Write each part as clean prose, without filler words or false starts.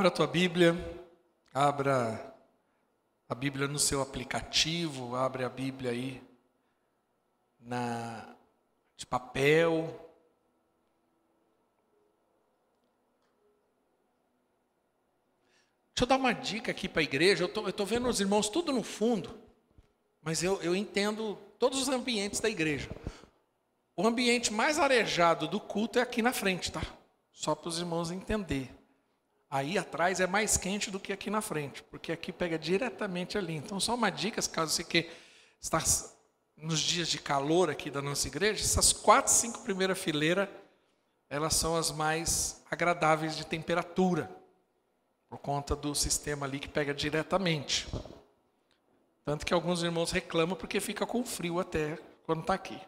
Abra a tua Bíblia, abra a Bíblia no seu aplicativo, abre a Bíblia aí de papel. Deixa eu dar uma dica aqui para a igreja. Eu estou vendo os irmãos tudo no fundo, mas eu entendo todos os ambientes da igreja. O ambiente mais arejado do culto é aqui na frente, tá? Só para os irmãos entenderem. Aí atrás é mais quente do que aqui na frente, porque aqui pega diretamente ali. Então, só uma dica, caso você que está nos dias de calor aqui da nossa igreja, essas 4, 5 primeiras fileiras, elas são as mais agradáveis de temperatura, por conta do sistema ali que pega diretamente. Tanto que alguns irmãos reclamam porque fica com frio até quando está aqui.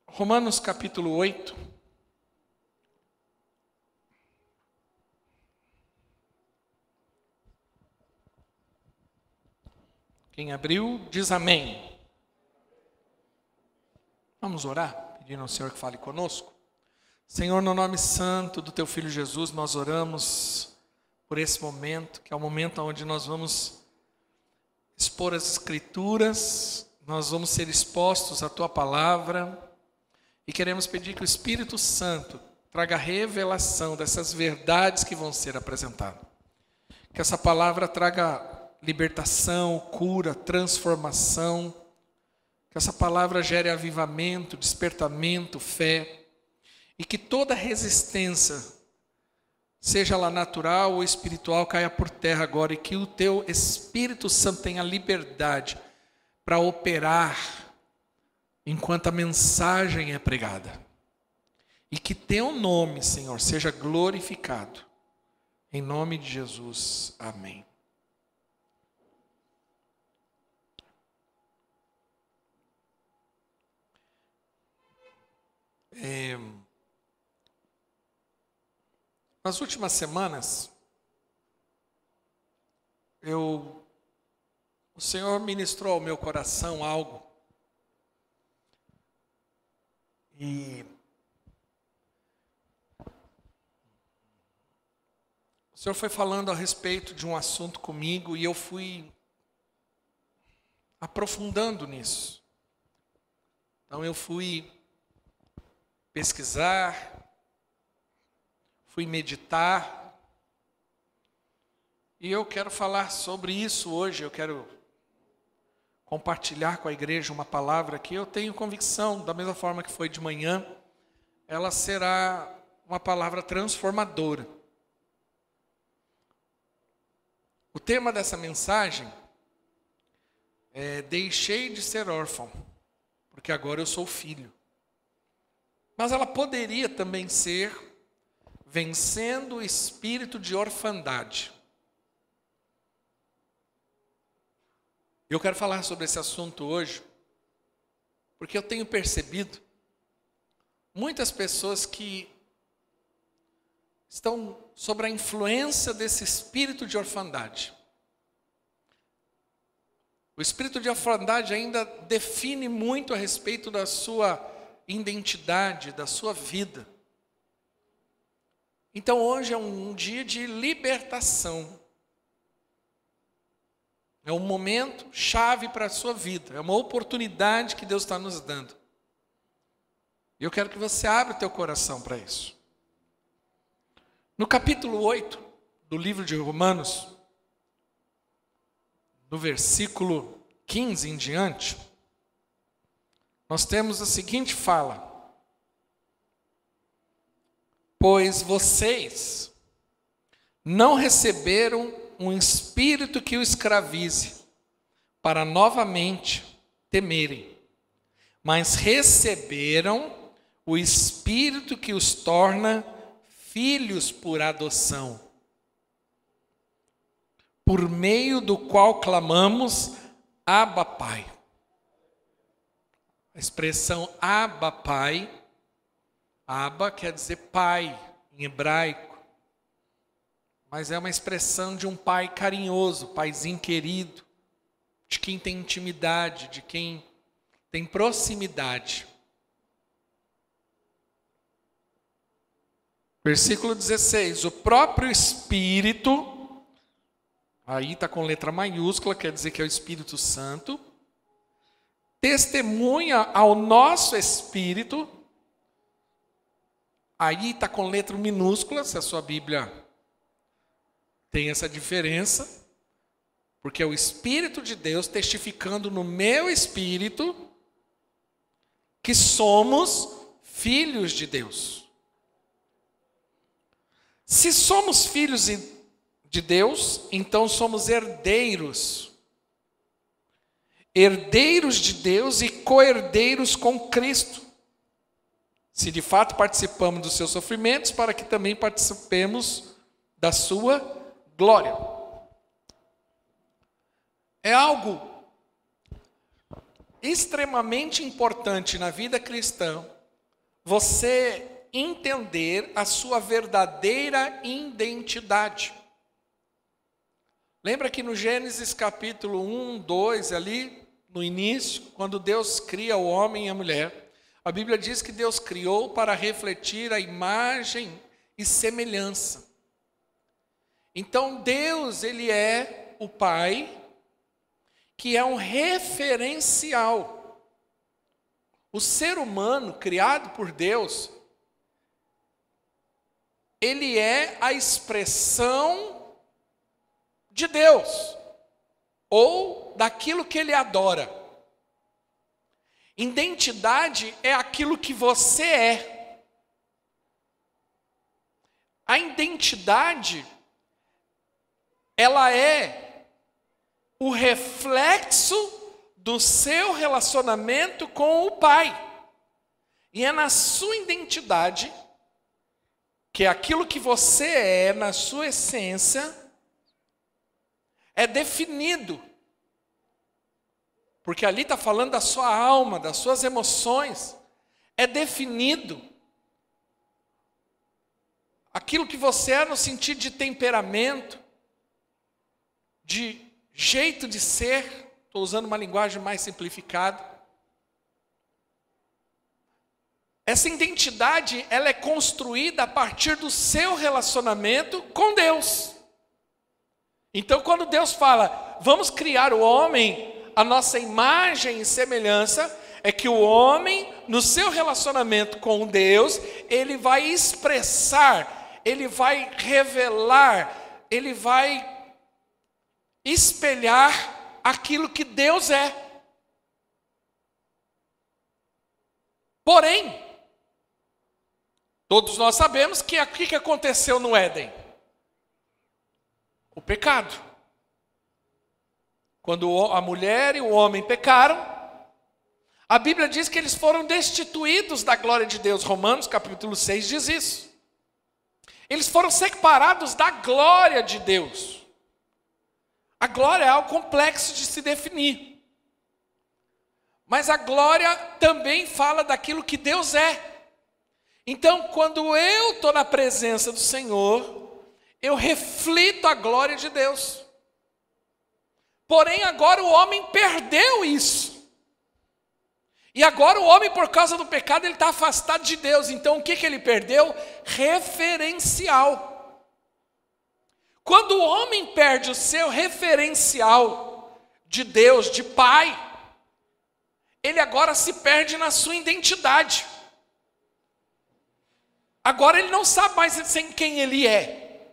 Romanos capítulo 8. Quem abriu, diz amém. Vamos orar, pedindo ao Senhor que fale conosco. Senhor, no nome santo do Teu Filho Jesus, nós oramos por esse momento, que é o momento onde nós vamos expor as Escrituras, nós vamos ser expostos à Tua Palavra, e queremos pedir que o Espírito Santo traga revelação dessas verdades que vão ser apresentadas. Que essa palavra traga libertação, cura, transformação. Que essa palavra gere avivamento, despertamento, fé. E que toda resistência, seja ela natural ou espiritual, caia por terra agora. E que o Teu Espírito Santo tenha liberdade para operar enquanto a mensagem é pregada. E que Teu nome, Senhor, seja glorificado. Em nome de Jesus. Amém. Nas últimas semanas, o Senhor ministrou ao meu coração algo. E o Senhor foi falando a respeito de um assunto comigo e eu fui aprofundando nisso. Então eu fui pesquisar, fui meditar, e eu quero falar sobre isso hoje. Eu quero compartilhar com a igreja uma palavra que eu tenho convicção, da mesma forma que foi de manhã, ela será uma palavra transformadora. O tema dessa mensagem é: deixei de ser órfão, porque agora eu sou filho. Mas ela poderia também ser: vencendo o espírito de orfandade. Eu quero falar sobre esse assunto hoje, porque eu tenho percebido muitas pessoas que estão sob a influência desse espírito de orfandade. O espírito de orfandade ainda define muito a respeito da sua identidade, da sua vida. Então hoje é um dia de libertação. É um momento chave para a sua vida. É uma oportunidade que Deus está nos dando. E eu quero que você abra o teu coração para isso. No capítulo 8 do livro de Romanos, no versículo 15 em diante, nós temos a seguinte fala: pois vocês não receberam um espírito que o escravize, para novamente temerem, mas receberam o espírito que os torna filhos por adoção, por meio do qual clamamos: Abba, Pai. A expressão Abba, Pai, Abba quer dizer pai em hebraico, mas é uma expressão de um pai carinhoso, paizinho querido, de quem tem intimidade, de quem tem proximidade. Versículo 16: o próprio Espírito, aí está com letra maiúscula, quer dizer que é o Espírito Santo, testemunha ao nosso espírito, aí está com letra minúscula, se a sua Bíblia tem essa diferença, porque é o Espírito de Deus testificando no meu espírito que somos filhos de Deus. Se somos filhos de Deus, então somos herdeiros. Herdeiros de Deus e co-herdeiros com Cristo. Se de fato participamos dos seus sofrimentos, para que também participemos da sua glória. É algo extremamente importante na vida cristã você entender a sua verdadeira identidade. Lembra que no Gênesis capítulo 1, 2, ali no início, quando Deus cria o homem e a mulher, a Bíblia diz que Deus criou para refletir a imagem e semelhança. Então Deus, ele é o Pai, que é um referencial. O ser humano criado por Deus, ele é a expressão de Deus, ou daquilo que ele adora. Identidade é aquilo que você é. A identidade, ela é o reflexo do seu relacionamento com o Pai. E é na sua identidade, que é aquilo que você é, na sua essência, é definido. Porque ali está falando da sua alma, das suas emoções. É definido. Aquilo que você é no sentido de temperamento, de jeito de ser. Estou usando uma linguagem mais simplificada. Essa identidade, ela é construída a partir do seu relacionamento com Deus. Então, quando Deus fala, vamos criar o homem, a nossa imagem e semelhança, é que o homem, no seu relacionamento com Deus, ele vai expressar, ele vai revelar, ele vai espelhar aquilo que Deus é. Porém, todos nós sabemos que o que aconteceu no Éden? O pecado. Quando a mulher e o homem pecaram, a Bíblia diz que eles foram destituídos da glória de Deus. Romanos capítulo 6 diz isso. Eles foram separados da glória de Deus. A glória é algo complexo de se definir. Mas a glória também fala daquilo que Deus é. Então, quando eu estou na presença do Senhor, eu reflito a glória de Deus. Porém, agora o homem perdeu isso. E agora o homem, por causa do pecado, ele está afastado de Deus. Então, o que ele perdeu? Referencial. Quando o homem perde o seu referencial de Deus, de Pai, ele agora se perde na sua identidade. Agora ele não sabe mais quem ele é.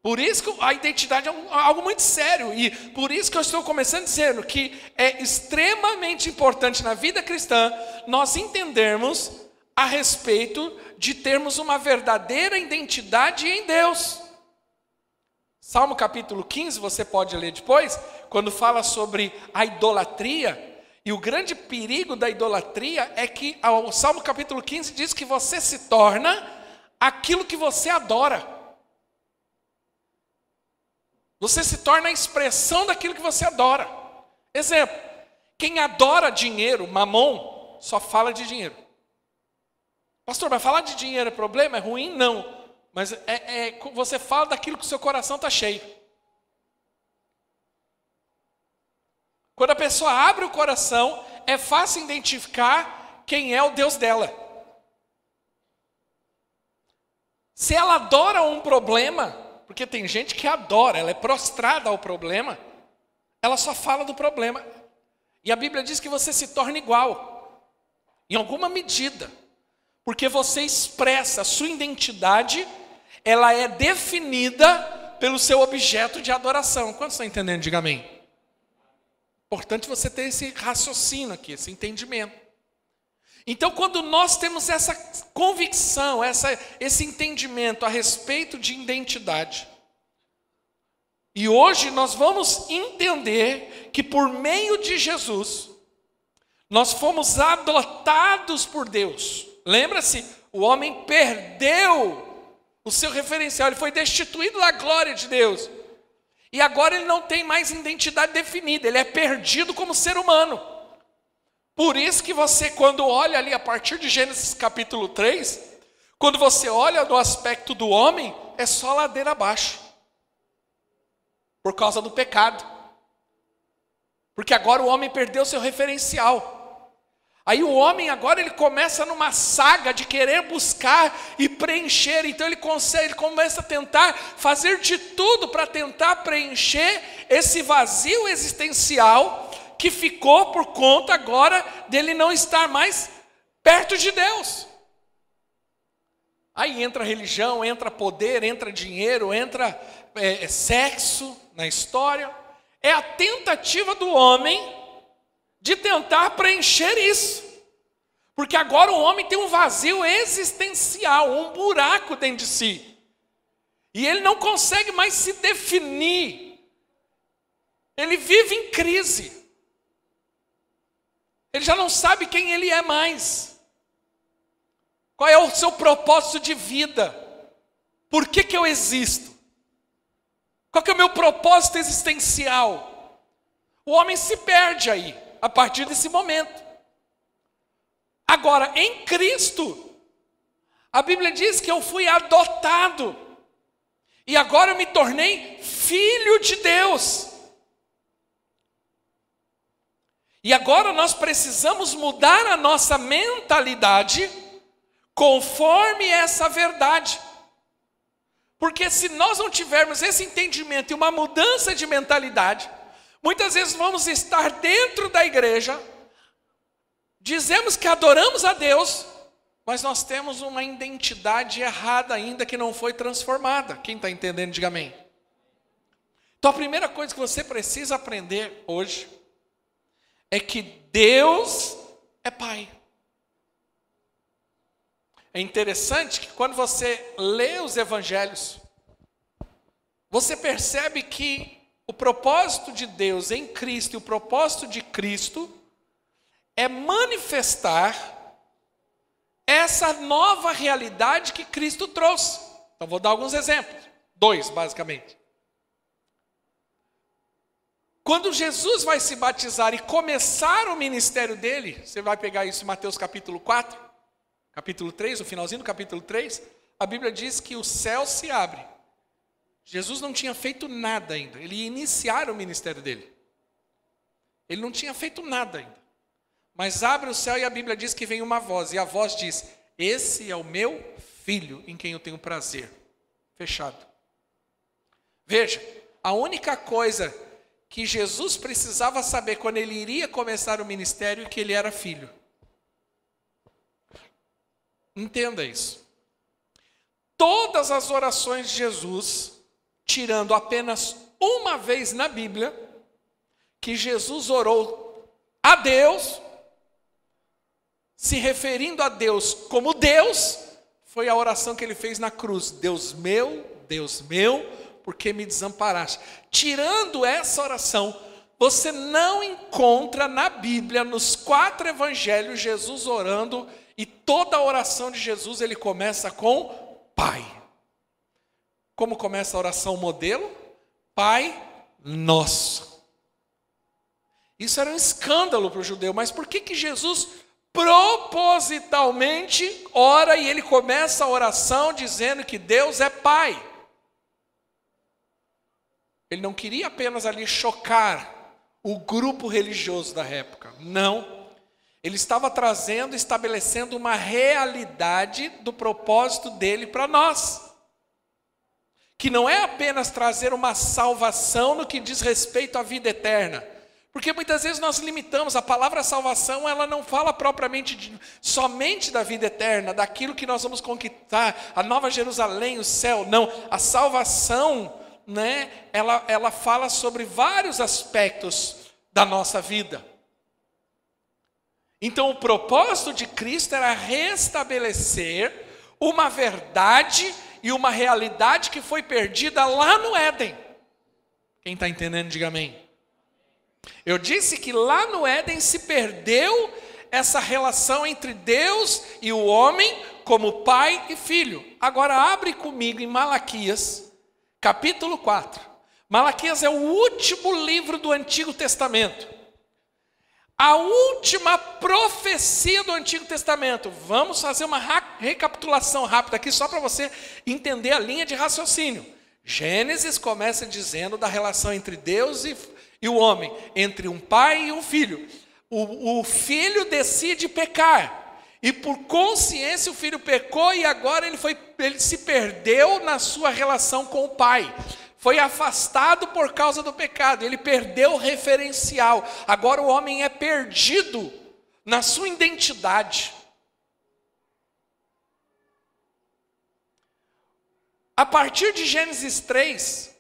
Por isso que a identidade é algo muito sério. E por isso que eu estou começando dizendo que é extremamente importante na vida cristã nós entendermos a respeito de termos uma verdadeira identidade em Deus. Salmo capítulo 15, você pode ler depois, quando fala sobre a idolatria. E o grande perigo da idolatria é que o Salmo capítulo 15 diz que você se torna aquilo que você adora. Você se torna a expressão daquilo que você adora. Exemplo, quem adora dinheiro, mamon, só fala de dinheiro. Pastor, mas falar de dinheiro é problema? É ruim? Não. Mas você fala daquilo que o seu coração está cheio. Quando a pessoa abre o coração, é fácil identificar quem é o Deus dela. Se ela adora um problema, porque tem gente que adora, ela é prostrada ao problema, ela só fala do problema. E a Bíblia diz que você se torna igual, em alguma medida, porque você expressa a sua identidade, ela é definida pelo seu objeto de adoração. Quantos estão entendendo? Diga amém. Importante você ter esse raciocínio aqui, esse entendimento. Então, quando nós temos essa convicção, esse entendimento a respeito de identidade, e hoje nós vamos entender que por meio de Jesus, nós fomos adotados por Deus. Lembra-se, o homem perdeu o seu referencial, ele foi destituído da glória de Deus. E agora ele não tem mais identidade definida, ele é perdido como ser humano. Por isso que você, quando olha ali a partir de Gênesis capítulo 3, quando você olha do aspecto do homem, é só ladeira abaixo. Por causa do pecado. Porque agora o homem perdeu seu referencial. Aí o homem agora ele começa numa saga de querer buscar e preencher. Então ele começa a tentar fazer de tudo para tentar preencher esse vazio existencial que ficou por conta agora dele não estar mais perto de Deus. Aí entra religião, entra poder, entra dinheiro, entra sexo na história. É a tentativa do homem de tentar preencher isso. Porque agora o homem tem um vazio existencial, um buraco dentro de si. E ele não consegue mais se definir. Ele vive em crise. Ele já não sabe quem ele é mais. Qual é o seu propósito de vida? Por que eu existo? Qual que é o meu propósito existencial? O homem se perde aí, a partir desse momento. Agora, em Cristo, a Bíblia diz que eu fui adotado. E agora eu me tornei filho de Deus. E agora nós precisamos mudar a nossa mentalidade conforme essa verdade. Porque se nós não tivermos esse entendimento e uma mudança de mentalidade, muitas vezes vamos estar dentro da igreja, dizemos que adoramos a Deus, mas nós temos uma identidade errada ainda que não foi transformada. Quem está entendendo, diga amém. Então a primeira coisa que você precisa aprender hoje é que Deus é Pai. É interessante que quando você lê os evangelhos, você percebe que o propósito de Deus em Cristo e o propósito de Cristo é manifestar essa nova realidade que Cristo trouxe. Então vou dar alguns exemplos, 2 basicamente. Quando Jesus vai se batizar e começar o ministério dele, você vai pegar isso em Mateus capítulo 4, capítulo 3, no finalzinho do capítulo 3, a Bíblia diz que o céu se abre. Jesus não tinha feito nada ainda, ele ia iniciar o ministério dele. Ele não tinha feito nada ainda. Mas abre o céu e a Bíblia diz que vem uma voz, e a voz diz: esse é o meu filho em quem eu tenho prazer. Fechado. Veja, a única coisa que Jesus precisava saber quando ele iria começar o ministério é que ele era filho. Entenda isso. Todas as orações de Jesus, tirando apenas uma vez na Bíblia, que Jesus orou a Deus, se referindo a Deus como Deus, foi a oração que ele fez na cruz: Deus meu, por que me desamparaste? Tirando essa oração, você não encontra na Bíblia, nos 4 evangelhos, Jesus orando, e toda a oração de Jesus ele começa com Pai. Como começa a oração modelo? Pai nosso. Isso era um escândalo para o judeu, mas por que Jesus propositalmente ora e ele começa a oração dizendo que Deus é Pai? Ele não queria apenas ali chocar o grupo religioso da época. Não. Ele estava trazendo, estabelecendo uma realidade do propósito dele para nós. que não é apenas trazer uma salvação no que diz respeito à vida eterna. Porque muitas vezes nós limitamos, a palavra salvação, ela não fala propriamente somente da vida eterna, daquilo que nós vamos conquistar, a Nova Jerusalém, o céu. Não, a salvação, né, ela fala sobre vários aspectos da nossa vida. Então o propósito de Cristo era restabelecer uma verdade e uma realidade que foi perdida lá no Éden. Quem está entendendo, diga amém. Eu disse que lá no Éden se perdeu essa relação entre Deus e o homem como pai e filho. Agora abre comigo em Malaquias, capítulo 4. Malaquias é o último livro do Antigo Testamento. A última profecia do Antigo Testamento. Vamos fazer uma recapitulação rápida aqui, só para você entender a linha de raciocínio. Gênesis começa dizendo da relação entre Deus e o homem, entre um pai e um filho. O filho decide pecar, e por consciência o filho pecou, e agora ele se perdeu na sua relação com o pai. Foi afastado por causa do pecado, ele perdeu o referencial. Agora o homem é perdido na sua identidade. A partir de Gênesis 3,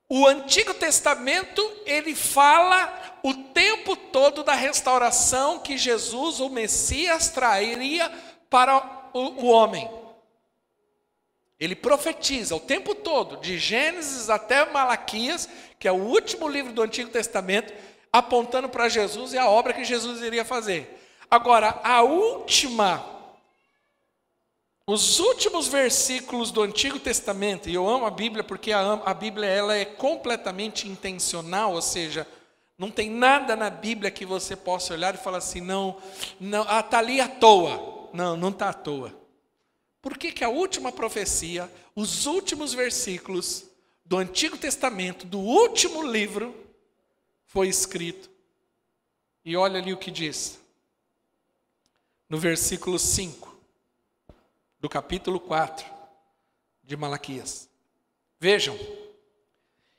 o Antigo Testamento, ele fala o tempo todo da restauração que Jesus, o Messias, traria para o homem. Ele profetiza o tempo todo, de Gênesis até Malaquias, que é o último livro do Antigo Testamento, apontando para Jesus e a obra que Jesus iria fazer. Agora, os últimos versículos do Antigo Testamento, e eu amo a Bíblia porque a Bíblia ela é completamente intencional, ou seja, não tem nada na Bíblia que você possa olhar e falar assim, não, está ali à toa. Não está à toa. Por que a última profecia, os últimos versículos do Antigo Testamento, do último livro, foi escrito? E olha ali o que diz. No versículo 5, do capítulo 4 de Malaquias. Vejam,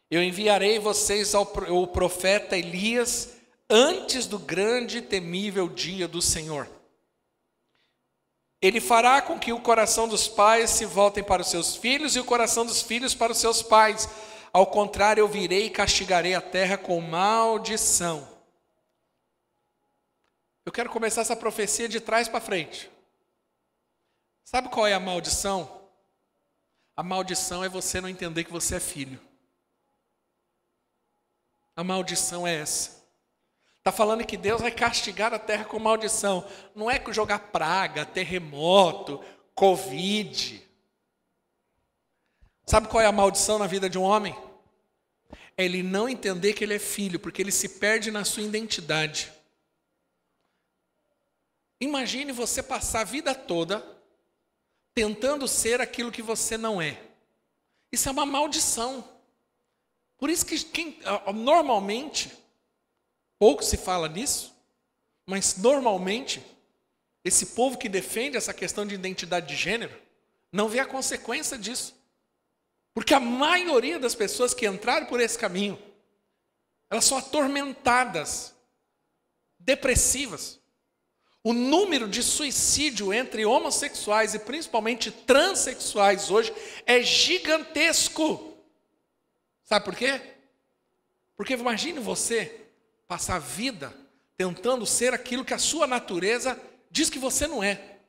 eu enviarei vocês ao profeta Elias antes do grande e temível dia do Senhor. Ele fará com que o coração dos pais se voltem para os seus filhos e o coração dos filhos para os seus pais. Ao contrário, eu virei e castigarei a terra com maldição. Eu quero começar essa profecia de trás para frente. Sabe qual é a maldição? A maldição é você não entender que você é filho. A maldição é essa. Está falando que Deus vai castigar a terra com maldição. Não é jogar praga, terremoto, Covid. Sabe qual é a maldição na vida de um homem? É ele não entender que ele é filho, porque ele se perde na sua identidade. Imagine você passar a vida toda tentando ser aquilo que você não é. Isso é uma maldição. Por isso que normalmente, pouco se fala nisso, mas normalmente, esse povo que defende essa questão de identidade de gênero, não vê a consequência disso. Porque a maioria das pessoas que entraram por esse caminho, elas são atormentadas, depressivas. O número de suicídio entre homossexuais e principalmente transexuais hoje é gigantesco. Sabe por quê? Porque imagine você passar a vida tentando ser aquilo que a sua natureza diz que você não é.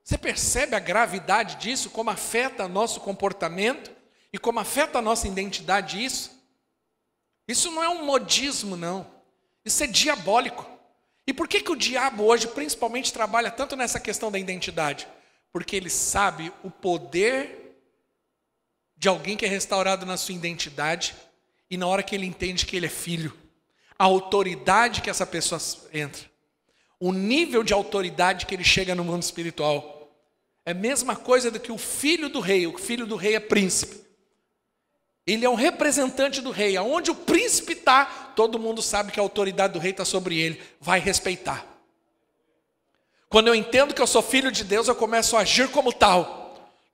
Você percebe a gravidade disso, como afeta o nosso comportamento e como afeta a nossa identidade isso? Isso não é um modismo, não. Isso é diabólico. E por que o diabo hoje principalmente trabalha tanto nessa questão da identidade? Porque ele sabe o poder de alguém que é restaurado na sua identidade e na hora que ele entende que ele é filho, a autoridade que essa pessoa entra, o nível de autoridade que ele chega no mundo espiritual, é a mesma coisa do que o filho do rei é príncipe. Ele é um representante do rei, aonde o príncipe está, todo mundo sabe que a autoridade do rei está sobre ele, vai respeitar. Quando eu entendo que eu sou filho de Deus, eu começo a agir como tal.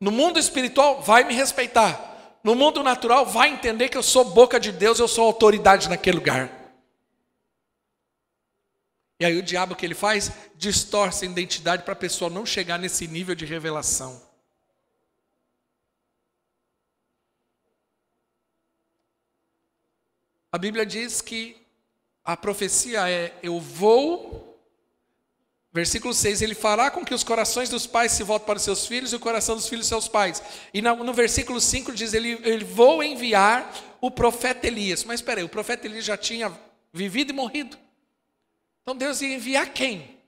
No mundo espiritual, vai me respeitar. No mundo natural, vai entender que eu sou boca de Deus, eu sou autoridade naquele lugar. E aí o diabo, o que ele faz? Distorce a identidade para a pessoa não chegar nesse nível de revelação. A Bíblia diz que a profecia é: eu vou, versículo 6, ele fará com que os corações dos pais se voltem para os seus filhos e o coração dos filhos seus pais. E no versículo 5 diz, ele vou enviar o profeta Elias. Mas espera aí, o profeta Elias já tinha vivido e morrido. Então Deus ia enviar quem?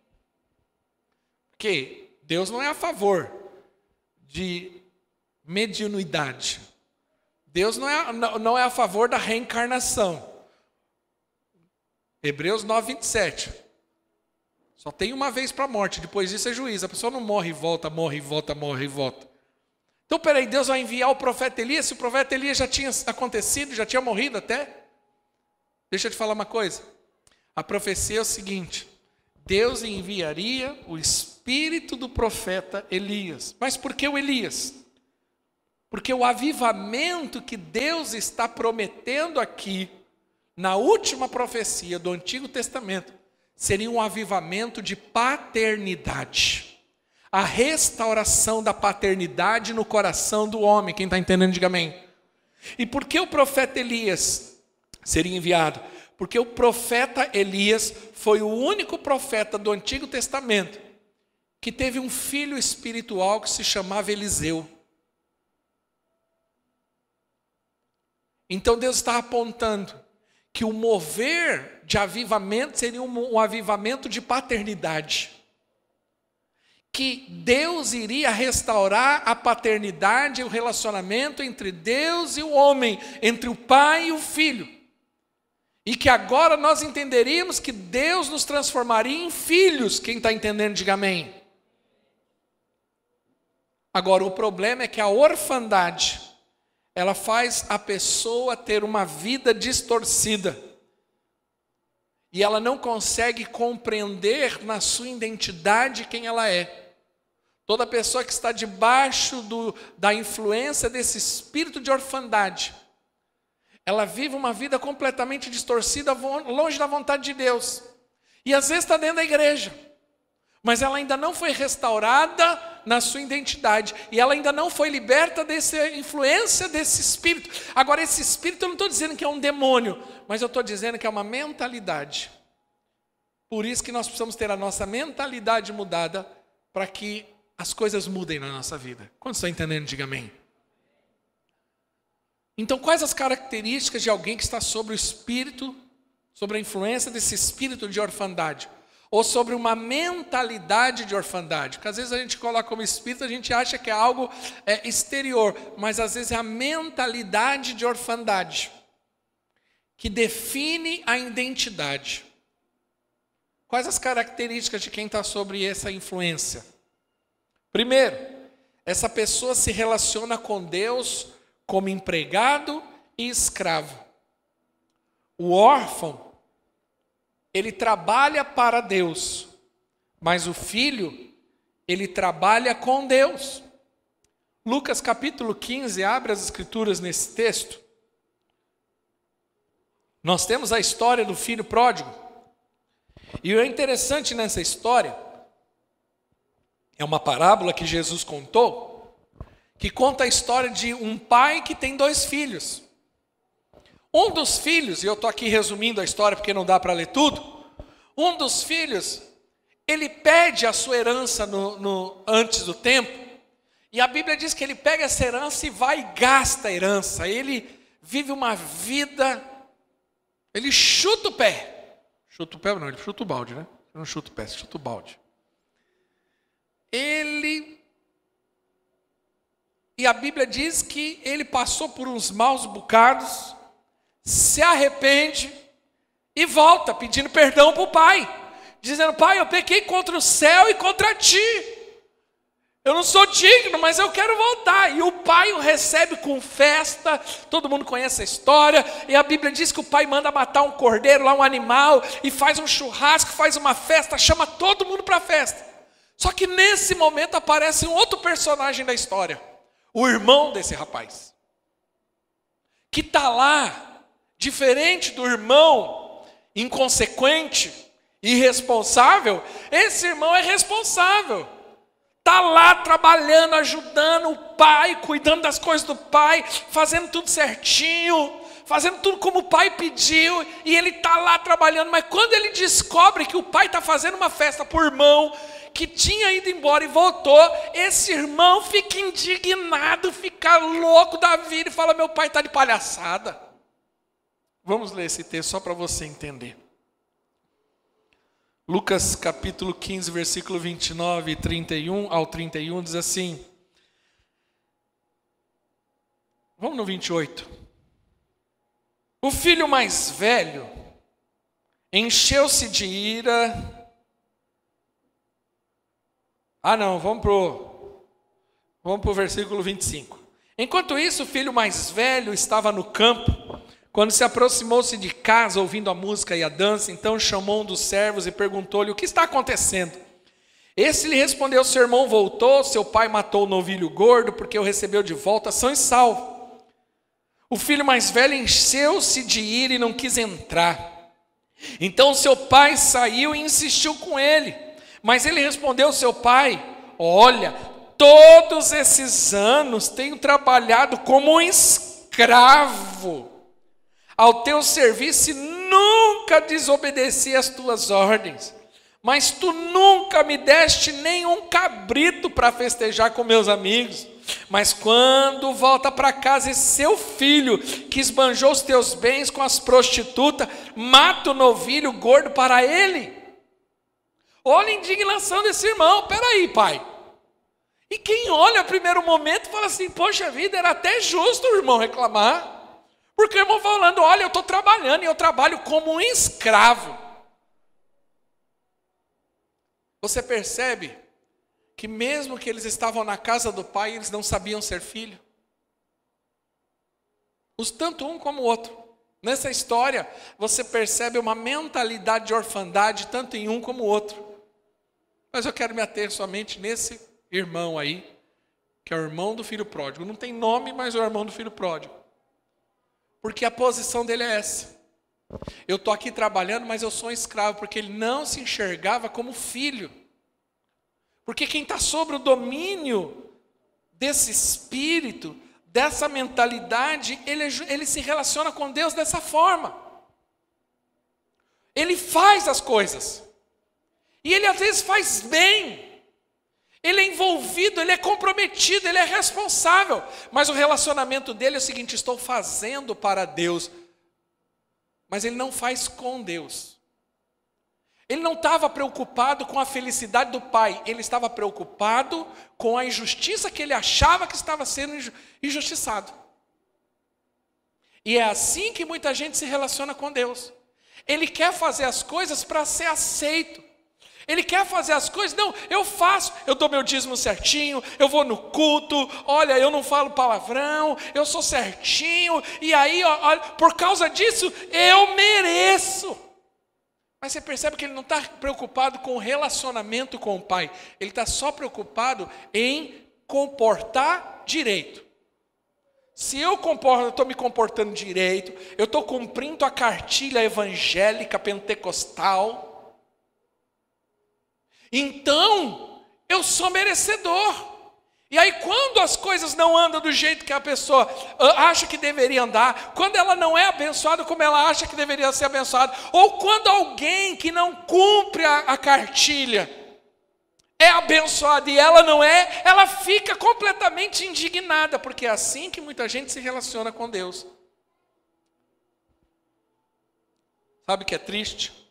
Porque Deus não é a favor de mediunidade. Deus não é a favor da reencarnação. Hebreus 9, 27. Só tem uma vez para a morte, depois disso é juízo. A pessoa não morre e volta, morre e volta, morre e volta. Então, peraí, Deus vai enviar o profeta Elias? Se o profeta Elias já tinha acontecido, já tinha morrido até? Deixa eu te falar uma coisa. A profecia é o seguinte: Deus enviaria o espírito do profeta Elias. Mas por que o Elias? Porque o avivamento que Deus está prometendo aqui, na última profecia do Antigo Testamento, seria um avivamento de paternidade. A restauração da paternidade no coração do homem. Quem está entendendo, diga amém. E por que o profeta Elias seria enviado? Porque o profeta Elias foi o único profeta do Antigo Testamento que teve um filho espiritual que se chamava Eliseu. Então Deus está apontando que o mover de avivamento seria um avivamento de paternidade. Que Deus iria restaurar a paternidade e o relacionamento entre Deus e o homem, entre o pai e o filho. E que agora nós entenderíamos que Deus nos transformaria em filhos. Quem está entendendo, diga amém. Agora, o problema é que a orfandade, ela faz a pessoa ter uma vida distorcida. E ela não consegue compreender na sua identidade quem ela é. Toda pessoa que está debaixo da influência desse espírito de orfandade, ela vive uma vida completamente distorcida, longe da vontade de Deus. E às vezes está dentro da igreja, mas ela ainda não foi restaurada na sua identidade. E ela ainda não foi liberta dessa influência desse espírito. Agora, esse espírito, eu não estou dizendo que é um demônio, mas eu estou dizendo que é uma mentalidade. Por isso que nós precisamos ter a nossa mentalidade mudada, para que as coisas mudem na nossa vida. Quantos estão entendendo, diga amém. Então, quais as características de alguém que está sobre o espírito, sobre a influência desse espírito de orfandade? Ou sobre uma mentalidade de orfandade? Porque às vezes a gente coloca como espírito, a gente acha que é algo exterior, mas às vezes é a mentalidade de orfandade que define a identidade. Quais as características de quem está sobre essa influência? Primeiro, essa pessoa se relaciona com Deus como empregado e escravo. O órfão, ele trabalha para Deus, mas o filho, ele trabalha com Deus. Lucas capítulo 15, abre as escrituras nesse texto. Nós temos a história do filho pródigo. E o interessante nessa história, é uma parábola que Jesus contou, que conta a história de um pai que tem 2 filhos. Um dos filhos, e eu estou aqui resumindo a história porque não dá para ler tudo, um dos filhos, ele pede a sua herança antes do tempo, e a Bíblia diz que ele pega essa herança e vai e gasta a herança. Ele vive uma vida, ele chuta o pé. Chuta o pé não, ele chuta o balde, né? Ele não chuta o pé, chuta o balde. E a Bíblia diz que ele passou por uns maus bocados, se arrepende e volta pedindo perdão para o pai, dizendo: pai, eu pequei contra o céu e contra ti, eu não sou digno, mas eu quero voltar. E o pai o recebe com festa, todo mundo conhece a história, e a Bíblia diz que o pai manda matar um cordeiro, lá um animal, e faz um churrasco, faz uma festa, chama todo mundo para a festa. Só que nesse momento aparece um outro personagem da história, o irmão desse rapaz, que está lá, diferente do irmão inconsequente, irresponsável. Esse irmão é responsável, está lá trabalhando, ajudando o pai, cuidando das coisas do pai, fazendo tudo certinho, fazendo tudo como o pai pediu, e ele está lá trabalhando. Mas quando ele descobre que o pai está fazendo uma festa para o irmão que tinha ido embora e voltou, esse irmão fica indignado, fica louco da vida e fala: meu pai está de palhaçada. Vamos ler esse texto só para você entender. Lucas capítulo 15, versículo 29 e 31 ao 31 diz assim. Vamos no 28. O filho mais velho encheu-se de ira. Vamos para o versículo 25. Enquanto isso, o filho mais velho estava no campo. Quando se aproximou-se de casa, ouvindo a música e a dança, então chamou um dos servos e perguntou-lhe: o que está acontecendo? Esse lhe respondeu: seu irmão voltou, seu pai matou o novilho gordo, porque o recebeu de volta são e salvo. O filho mais velho encheu-se de ira e não quis entrar. Então seu pai saiu e insistiu com ele. Mas ele respondeu ao seu pai: olha, todos esses anos tenho trabalhado como um escravo ao teu serviço e nunca desobedeci às tuas ordens. Mas tu nunca me deste nenhum cabrito para festejar com meus amigos. Mas quando volta para casa esse seu filho, que esbanjou os teus bens com as prostitutas, mata o novilho gordo para ele. Olha a indignação desse irmão. Peraí, pai. E quem olha no primeiro momento fala assim: poxa vida, era até justo o irmão reclamar. Porque o irmão falando: olha, eu estou trabalhando e eu trabalho como um escravo. Você percebe que mesmo que eles estavam na casa do pai, eles não sabiam ser filho. Tanto um como o outro. Nessa história, você percebe uma mentalidade de orfandade, tanto em um como o outro. Mas eu quero me ater somente nesse irmão aí, que é o irmão do filho pródigo. Não tem nome, mas é o irmão do filho pródigo. Porque a posição dele é essa. Eu estou aqui trabalhando, mas eu sou um escravo, porque ele não se enxergava como filho. Porque quem está sobre o domínio desse espírito, dessa mentalidade, ele se relaciona com Deus dessa forma. Ele faz as coisas. E ele às vezes faz bem. Ele é envolvido, ele é comprometido, ele é responsável. Mas o relacionamento dele é o seguinte: estou fazendo para Deus. Mas ele não faz com Deus. Ele não estava preocupado com a felicidade do pai. Ele estava preocupado com a injustiça que ele achava que estava sendo injustiçado. E é assim que muita gente se relaciona com Deus. Ele quer fazer as coisas para ser aceito. Ele quer fazer as coisas, não, eu faço, eu dou meu dízimo certinho, eu vou no culto, olha, eu não falo palavrão, eu sou certinho, e aí, olha, por causa disso, eu mereço. Mas você percebe que ele não está preocupado com o relacionamento com o pai, ele está só preocupado em comportar direito. Se eu estou me comportando direito, eu estou cumprindo a cartilha evangélica pentecostal, então, eu sou merecedor. E aí quando as coisas não andam do jeito que a pessoa acha que deveria andar, quando ela não é abençoada como ela acha que deveria ser abençoada, ou quando alguém que não cumpre a cartilha é abençoado e ela não é, ela fica completamente indignada, porque é assim que muita gente se relaciona com Deus. Sabe o que é triste?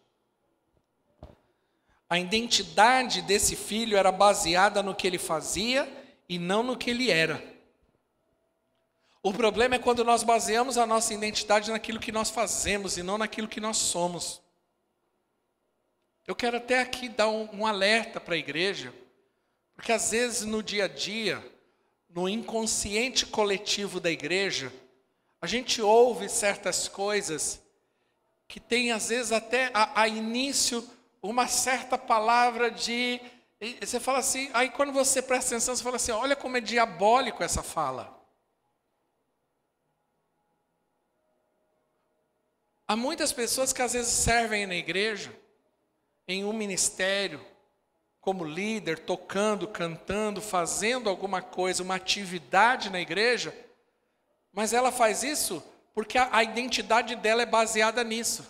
A identidade desse filho era baseada no que ele fazia e não no que ele era. O problema é quando nós baseamos a nossa identidade naquilo que nós fazemos e não naquilo que nós somos. Eu quero até aqui dar um alerta para a igreja, porque às vezes no dia a dia, no inconsciente coletivo da igreja, a gente ouve certas coisas que tem às vezes até a início uma certa palavra de E você fala assim, aí quando você presta atenção, você fala assim, olha como é diabólico essa fala. Há muitas pessoas que às vezes servem na igreja, em um ministério, como líder, tocando, cantando, fazendo alguma coisa, uma atividade na igreja, mas ela faz isso porque a identidade dela é baseada nisso.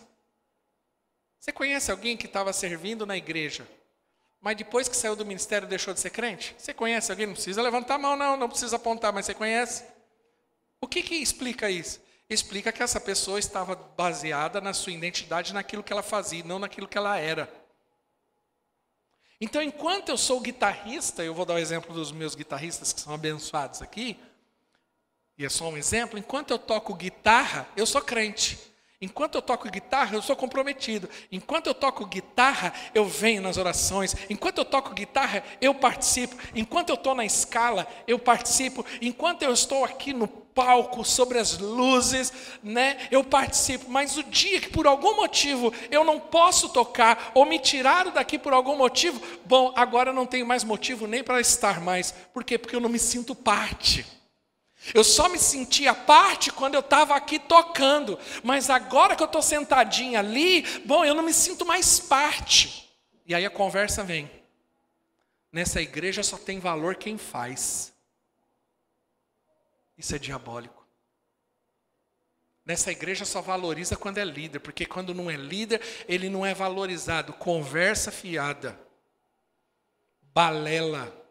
Você conhece alguém que estava servindo na igreja, mas depois que saiu do ministério deixou de ser crente? Você conhece alguém? Não precisa levantar a mão, não precisa apontar, mas você conhece? O que explica isso? Explica que essa pessoa estava baseada na sua identidade, naquilo que ela fazia, não naquilo que ela era. Então, enquanto eu sou guitarrista, eu vou dar o exemplo dos meus guitarristas que são abençoados aqui, e é só um exemplo, enquanto eu toco guitarra, eu sou crente. Enquanto eu toco guitarra, eu sou comprometido. Enquanto eu toco guitarra, eu venho nas orações. Enquanto eu toco guitarra, eu participo. Enquanto eu estou na escala, eu participo. Enquanto eu estou aqui no palco, sobre as luzes, né, eu participo. Mas o dia que por algum motivo eu não posso tocar, ou me tiraram daqui por algum motivo, bom, agora eu não tenho mais motivo nem para estar mais. Por quê? Porque eu não me sinto parte. Eu só me sentia parte quando eu estava aqui tocando, mas agora que eu estou sentadinha ali, bom, eu não me sinto mais parte. E aí a conversa vem. Nessa igreja só tem valor quem faz. Isso é diabólico. Nessa igreja só valoriza quando é líder, porque quando não é líder, ele não é valorizado. Conversa fiada, balela.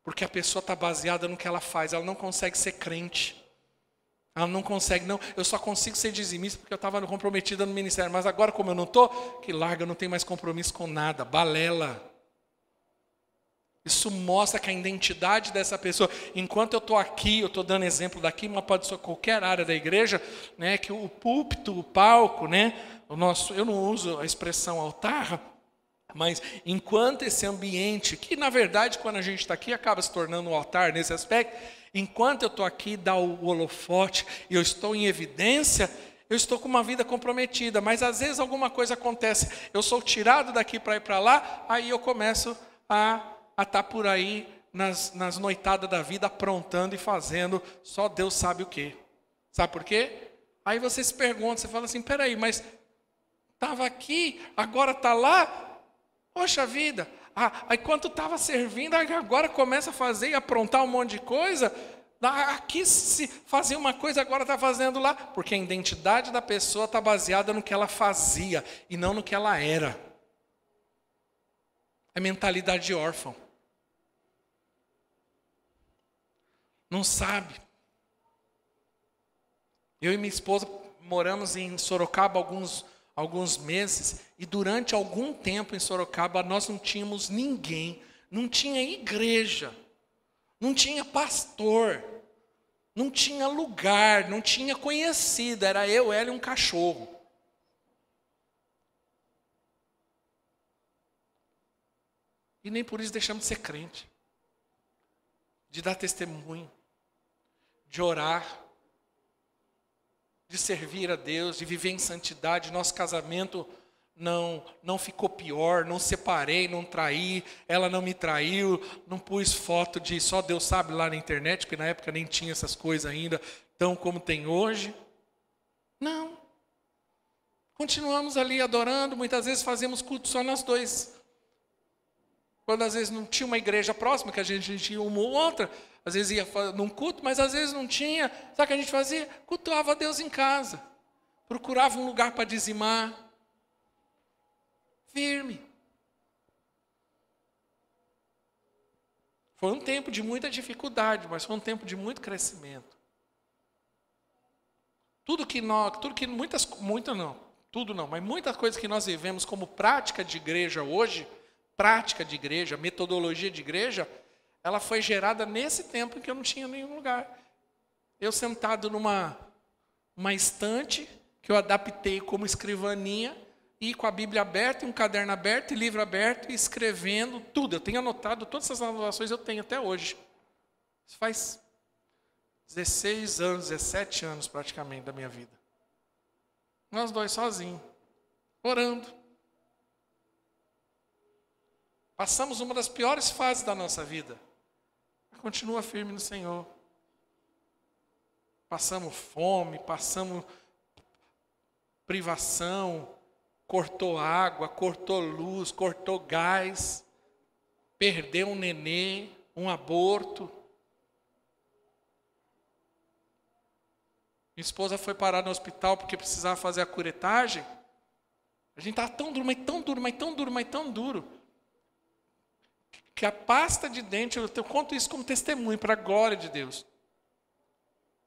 Porque a pessoa está baseada no que ela faz, ela não consegue ser crente. Ela não consegue, não, eu só consigo ser dizimista porque eu estava comprometida no ministério, mas agora como eu não estou, que larga, eu não tenho mais compromisso com nada, balela. Isso mostra que a identidade dessa pessoa, enquanto eu estou aqui, eu estou dando exemplo daqui, mas pode ser qualquer área da igreja, né, que o púlpito, o palco, né, eu não uso a expressão altar, mas enquanto esse ambiente, que na verdade quando a gente está aqui acaba se tornando um altar nesse aspecto, enquanto eu estou aqui, dá o holofote e eu estou em evidência, eu estou com uma vida comprometida, mas às vezes alguma coisa acontece, eu sou tirado daqui para ir para lá, aí eu começo a estar por aí nas noitadas da vida, aprontando e fazendo, só Deus sabe o quê. Sabe por quê? Aí você se pergunta, você fala assim, peraí, mas estava aqui, agora está lá? Poxa vida, aí quando estava servindo, agora começa a fazer e aprontar um monte de coisa. Aqui se fazia uma coisa, agora está fazendo lá. Porque a identidade da pessoa está baseada no que ela fazia e não no que ela era. É mentalidade de órfão. Não sabe. Eu e minha esposa moramos em Sorocaba alguns meses, e durante algum tempo em Sorocaba nós não tínhamos ninguém, não tinha igreja, não tinha pastor, não tinha lugar, não tinha conhecido, era eu, ela e um cachorro. E nem por isso deixamos de ser crente, de dar testemunho, de orar, de servir a Deus, de viver em santidade. Nosso casamento não ficou pior, não separei, não traí, ela não me traiu, não pus foto de só Deus sabe lá na internet, porque na época nem tinha essas coisas ainda, tão como tem hoje. Não. Continuamos ali adorando, muitas vezes fazemos culto só nós dois. Quando às vezes não tinha uma igreja próxima, que a gente tinha uma ou outra, às vezes ia num culto, mas às vezes não tinha. Sabe o que a gente fazia? Cultuava a Deus em casa. Procurava um lugar para dizimar. Firme. Foi um tempo de muita dificuldade, mas foi um tempo de muito crescimento. Mas muitas coisas que nós vivemos como prática de igreja hoje, prática de igreja, metodologia de igreja, ela foi gerada nesse tempo em que eu não tinha nenhum lugar. Eu sentado numa estante, que eu adaptei como escrivaninha, e com a Bíblia aberta, e um caderno aberto, e livro aberto, e escrevendo tudo. Eu tenho anotado, todas essas anotações eu tenho até hoje. Isso faz 16 anos, 17 anos praticamente da minha vida. Nós dois sozinhos, orando. Passamos uma das piores fases da nossa vida. Continua firme no Senhor. Passamos fome, passamos privação, cortou água, cortou luz, cortou gás, perdeu um nenê, um aborto. Minha esposa foi parar no hospital porque precisava fazer a curetagem. A gente estava tão duro, mas tão duro, mas tão duro, mas tão duro, que a pasta de dente, eu conto isso como testemunho para a glória de Deus.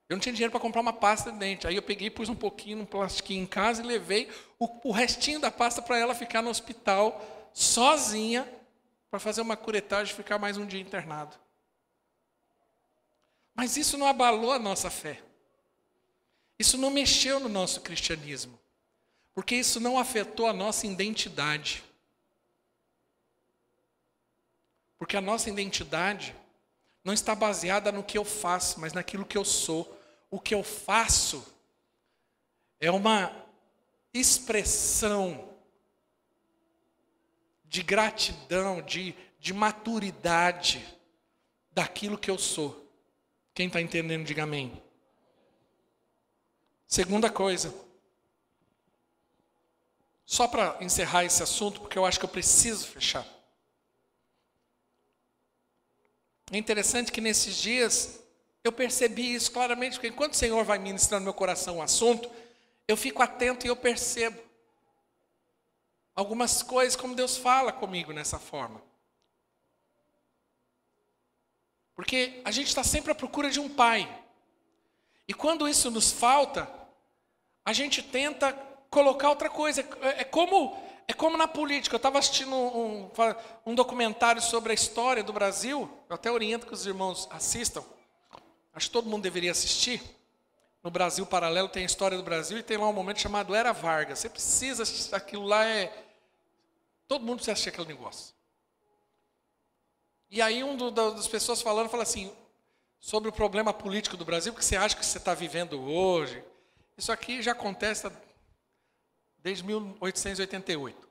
Eu não tinha dinheiro para comprar uma pasta de dente. Aí eu peguei, pus um pouquinho num plastiquinho em casa e levei o restinho da pasta para ela ficar no hospital sozinha para fazer uma curetagem e ficar mais um dia internado. Mas isso não abalou a nossa fé. Isso não mexeu no nosso cristianismo. Porque isso não afetou a nossa identidade. Porque a nossa identidade não está baseada no que eu faço, mas naquilo que eu sou. O que eu faço é uma expressão de gratidão, de maturidade daquilo que eu sou. Quem está entendendo, diga amém. Segunda coisa, só para encerrar esse assunto, porque eu acho que eu preciso fechar. É interessante que nesses dias eu percebi isso claramente, porque enquanto o Senhor vai ministrando no meu coração o assunto, eu fico atento e eu percebo algumas coisas como Deus fala comigo nessa forma. Porque a gente está sempre à procura de um pai. E quando isso nos falta, a gente tenta colocar outra coisa. É como na política. Eu estava assistindo um documentário sobre a história do Brasil. Eu até oriento que os irmãos assistam. Acho que todo mundo deveria assistir. No Brasil Paralelo tem a história do Brasil e tem lá um momento chamado Era Vargas. Você precisa assistir, aquilo lá todo mundo precisa assistir aquele negócio. E aí das pessoas falando, fala assim, sobre o problema político do Brasil, que você acha que você está vivendo hoje. Isso aqui já acontece desde 1888.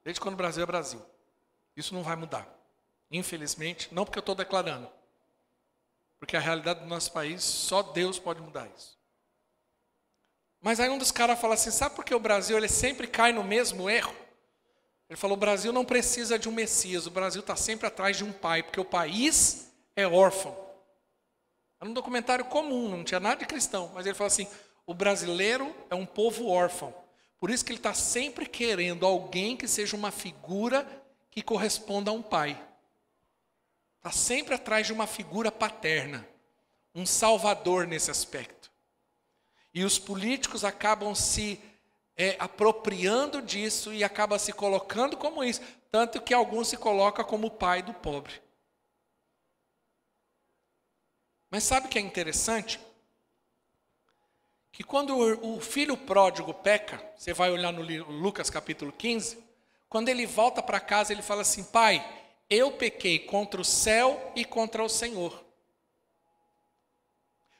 Desde quando o Brasil é Brasil. Isso não vai mudar. Infelizmente, não porque eu estou declarando. Porque a realidade do nosso país, só Deus pode mudar isso. Mas aí um dos caras fala assim, sabe por que o Brasil ele sempre cai no mesmo erro? Ele falou, o Brasil não precisa de um Messias, o Brasil está sempre atrás de um pai, porque o país é órfão. Era um documentário comum, não tinha nada de cristão, mas ele falou assim, o brasileiro é um povo órfão. Por isso que ele está sempre querendo alguém que seja uma figura que corresponda a um pai. Está sempre atrás de uma figura paterna, um salvador nesse aspecto. E os políticos acabam se apropriando disso e acabam se colocando como isso. Tanto que alguns se colocam como o pai do pobre. Mas sabe o que é interessante? Que quando o filho pródigo peca, você vai olhar no Lucas capítulo 15, quando ele volta para casa, ele fala assim, pai, eu pequei contra o céu e contra o Senhor.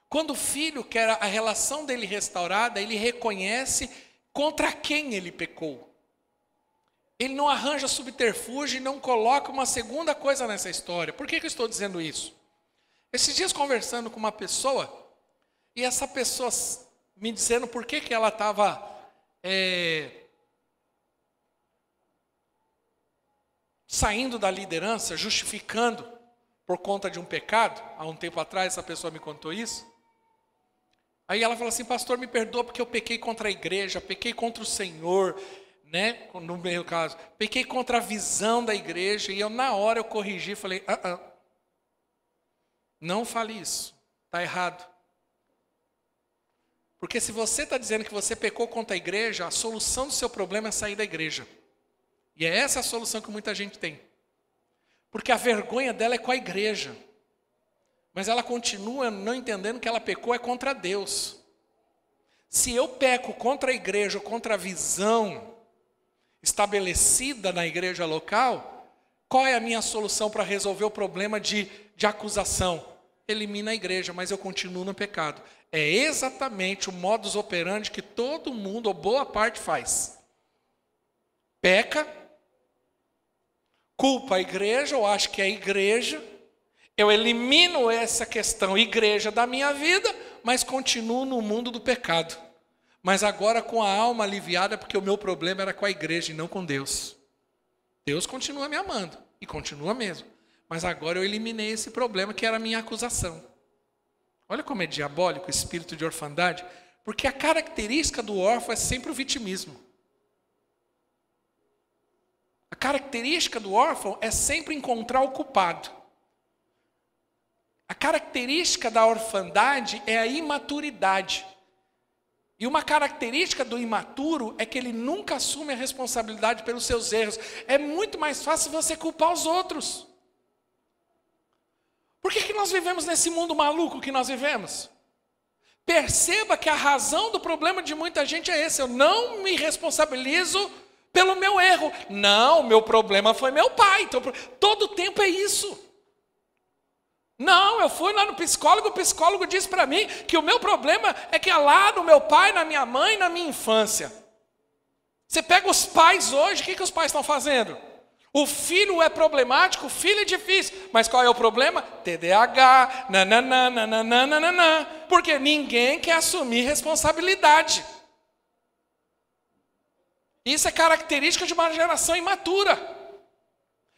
Quando o filho quer a relação dele restaurada, ele reconhece contra quem ele pecou. Ele não arranja subterfúgio e não coloca uma segunda coisa nessa história. Por que eu estou dizendo isso? Esses dias conversando com uma pessoa, e essa pessoa me dizendo por que ela estava saindo da liderança, justificando por conta de um pecado. Há um tempo atrás essa pessoa me contou isso. Aí ela falou assim, pastor, me perdoa porque eu pequei contra a igreja, pequei contra o Senhor, né? No meu caso, pequei contra a visão da igreja, e na hora eu corrigi e falei, não fale isso, está errado. Porque se você está dizendo que você pecou contra a igreja, a solução do seu problema é sair da igreja. E é essa a solução que muita gente tem. Porque a vergonha dela é com a igreja. Mas ela continua não entendendo que ela pecou é contra Deus. Se eu peco contra a igreja, contra a visão estabelecida na igreja local, qual é a minha solução para resolver o problema de acusação? Elimina a igreja, mas eu continuo no pecado. É exatamente o modus operandi que todo mundo, ou boa parte, faz. Peca, culpo a igreja, ou acho que é a igreja, eu elimino essa questão igreja da minha vida, mas continuo no mundo do pecado. Mas agora com a alma aliviada, porque o meu problema era com a igreja e não com Deus. Deus continua me amando, e continua mesmo. Mas agora eu eliminei esse problema que era a minha acusação. Olha como é diabólico o espírito de orfandade, porque a característica do órfão é sempre o vitimismo. A característica do órfão é sempre encontrar o culpado. A característica da orfandade é a imaturidade. E uma característica do imaturo é que ele nunca assume a responsabilidade pelos seus erros. É muito mais fácil você culpar os outros. Por que nós vivemos nesse mundo maluco que nós vivemos? Perceba que a razão do problema de muita gente é esse. Eu não me responsabilizo pelo meu erro. Não, o meu problema foi meu pai. Então, todo tempo é isso. Não, eu fui lá no psicólogo, o psicólogo disse para mim que o meu problema é que é lá no meu pai, na minha mãe, na minha infância. Você pega os pais hoje, o que os pais estão fazendo? O filho é problemático, o filho é difícil. Mas qual é o problema? TDAH, nananã. Porque ninguém quer assumir responsabilidade. Isso é característica de uma geração imatura,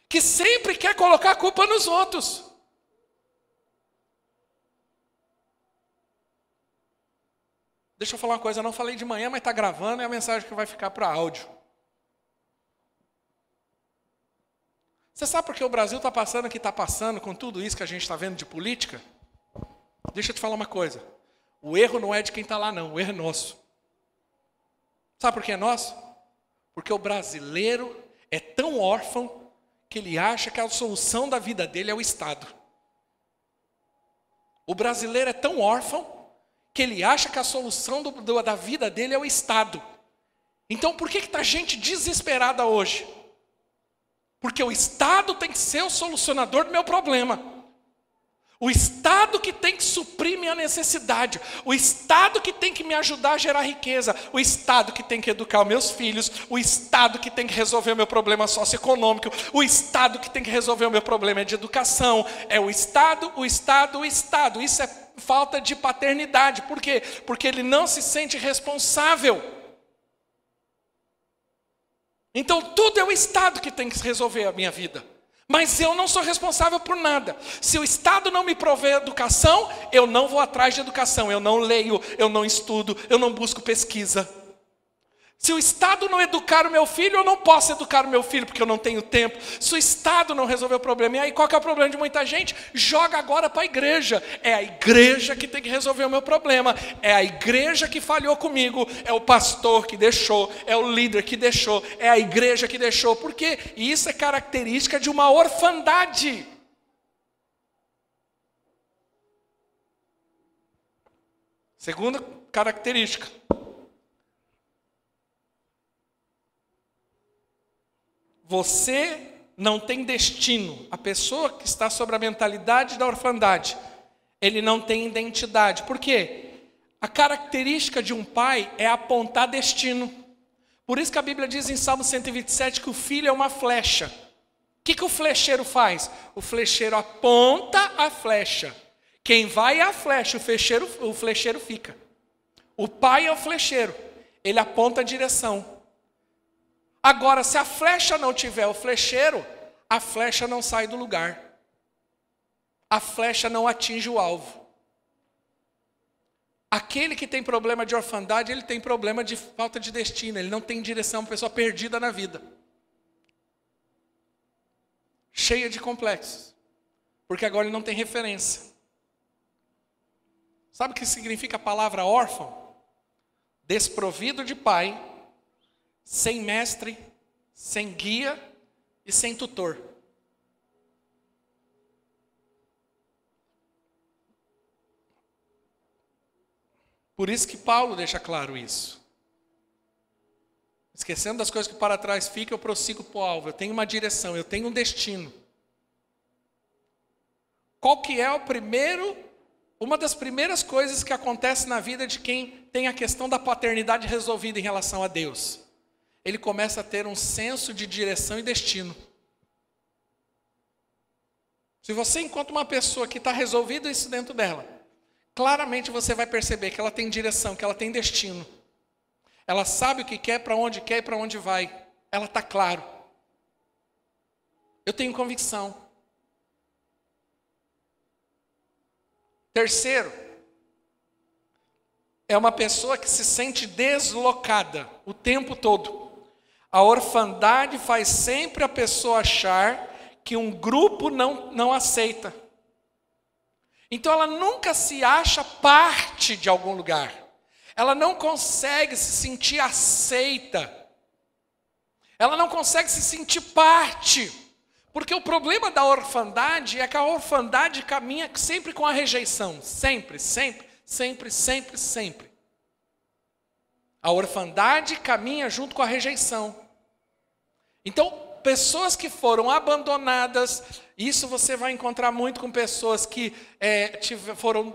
que sempre quer colocar a culpa nos outros. Deixa eu falar uma coisa, eu não falei de manhã, mas está gravando, é a mensagem que vai ficar para áudio. Você sabe por que o Brasil está passando o que está passando com tudo isso que a gente está vendo de política? Deixa eu te falar uma coisa. O erro não é de quem está lá, não. O erro é nosso. Sabe por que é nosso? Porque o brasileiro é tão órfão que ele acha que a solução da vida dele é o Estado. O brasileiro é tão órfão que ele acha que a solução da vida dele é o Estado. Então por que está gente desesperada hoje? Porque o Estado tem que ser o solucionador do meu problema. O Estado que tem que suprir minha necessidade. O Estado que tem que me ajudar a gerar riqueza. O Estado que tem que educar os meus filhos. O Estado que tem que resolver o meu problema socioeconômico. O Estado que tem que resolver o meu problema de educação. É o Estado, o Estado, o Estado. Isso é falta de paternidade. Por quê? Porque ele não se sente responsável. Então tudo é o Estado que tem que resolver a minha vida. Mas eu não sou responsável por nada. Se o Estado não me prover educação, eu não vou atrás de educação. Eu não leio, eu não estudo, eu não busco pesquisa. Se o Estado não educar o meu filho, eu não posso educar o meu filho, porque eu não tenho tempo. Se o Estado não resolver o problema, e aí qual que é o problema de muita gente? Joga agora para a igreja. É a igreja que tem que resolver o meu problema. É a igreja que falhou comigo. É o pastor que deixou. É o líder que deixou. É a igreja que deixou. Por quê? E isso é característica de uma orfandade. Segunda característica. Você não tem destino. A pessoa que está sobre a mentalidade da orfandade, ele não tem identidade. Por quê? A característica de um pai é apontar destino. Por isso que a Bíblia diz em Salmo 127 que o filho é uma flecha. O que o flecheiro faz? O flecheiro aponta a flecha. Quem vai é a flecha, o flecheiro fica. O pai é o flecheiro, ele aponta a direção. Agora, se a flecha não tiver o flecheiro, a flecha não sai do lugar. A flecha não atinge o alvo. Aquele que tem problema de orfandade, ele tem problema de falta de destino. Ele não tem direção, uma pessoa perdida na vida. Cheia de complexos. Porque agora ele não tem referência. Sabe o que significa a palavra órfão? Desprovido de pai, sem mestre, sem guia e sem tutor. Por isso que Paulo deixa claro isso. Esquecendo das coisas que para trás ficam, eu prossigo para o alvo. Eu tenho uma direção, eu tenho um destino. Qual que é uma das primeiras coisas que acontece na vida de quem tem a questão da paternidade resolvida em relação a Deus? Ele começa a ter um senso de direção e destino. Se você encontra uma pessoa que está resolvido isso dentro dela, claramente você vai perceber que ela tem direção, que ela tem destino. Ela sabe o que quer e para onde vai. Ela está claro. Eu tenho convicção. Terceiro, é uma pessoa que se sente deslocada o tempo todo. A orfandade faz sempre a pessoa achar que um grupo não aceita. Então ela nunca se acha parte de algum lugar. Ela não consegue se sentir aceita. Ela não consegue se sentir parte. Porque o problema da orfandade é que a orfandade caminha sempre com a rejeição. Sempre, sempre, sempre, sempre, sempre. A orfandade caminha junto com a rejeição. Então, pessoas que foram abandonadas, isso você vai encontrar muito com pessoas que foram...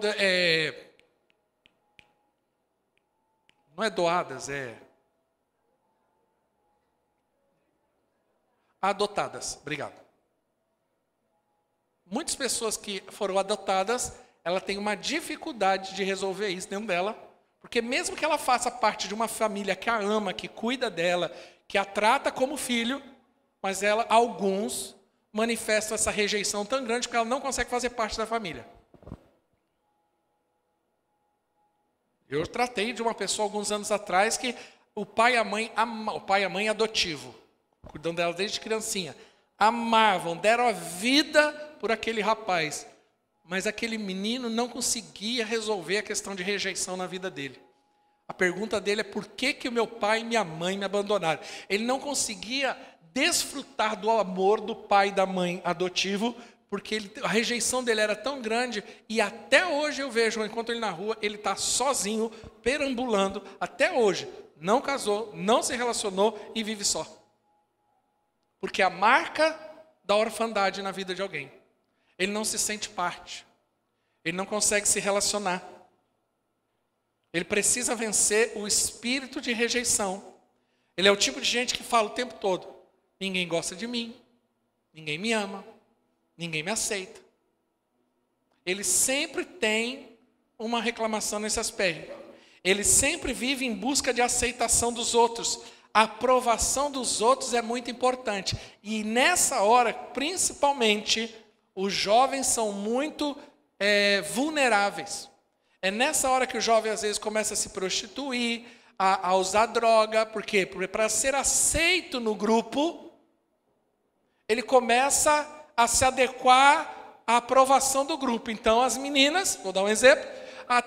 não é doadas, adotadas. Obrigado. Muitas pessoas que foram adotadas, ela tem uma dificuldade de resolver isso dentro dela, porque mesmo que ela faça parte de uma família que a ama, que cuida dela, que a trata como filho, mas alguns manifestam essa rejeição tão grande que ela não consegue fazer parte da família. Eu tratei de uma pessoa alguns anos atrás que o pai e a mãe adotivo, cuidando dela desde criancinha, amavam, deram a vida por aquele rapaz, mas aquele menino não conseguia resolver a questão de rejeição na vida dele. A pergunta dele é: por que o meu pai e minha mãe me abandonaram? Ele não conseguia desfrutar do amor do pai e da mãe adotivo, porque a rejeição dele era tão grande, e até hoje eu vejo, eu encontro ele na rua, ele está sozinho, perambulando, até hoje. Não casou, não se relacionou e vive só. Porque a marca da orfandade na vida de alguém. Ele não se sente parte. Ele não consegue se relacionar. Ele precisa vencer o espírito de rejeição. Ele é o tipo de gente que fala o tempo todo: ninguém gosta de mim, ninguém me ama, ninguém me aceita. Ele sempre tem uma reclamação nesse aspecto. Ele sempre vive em busca de aceitação dos outros. A aprovação dos outros é muito importante. E nessa hora, principalmente, os jovens são muito vulneráveis. É nessa hora que o jovem às vezes começa a se prostituir, a usar droga. Por quê? Porque para ser aceito no grupo, ele começa a se adequar à aprovação do grupo. Então as meninas, vou dar um exemplo,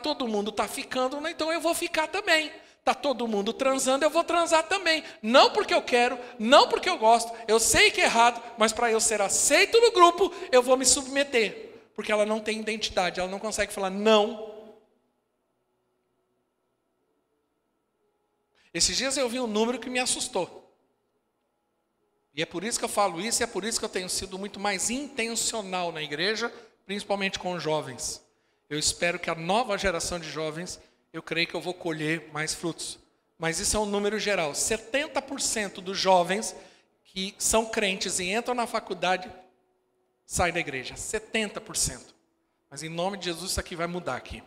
todo mundo está ficando, então eu vou ficar também. Está todo mundo transando, eu vou transar também. Não porque eu quero, não porque eu gosto, eu sei que é errado, mas para eu ser aceito no grupo, eu vou me submeter. Porque ela não tem identidade, ela não consegue falar não. Esses dias eu vi um número que me assustou. E é por isso que eu falo isso, e é por isso que eu tenho sido muito mais intencional na igreja, principalmente com os jovens. Eu espero que a nova geração de jovens, eu creio que eu vou colher mais frutos. Mas isso é um número geral. 70% dos jovens que são crentes e entram na faculdade, saem da igreja. 70%. Mas em nome de Jesus isso aqui vai mudar aqui.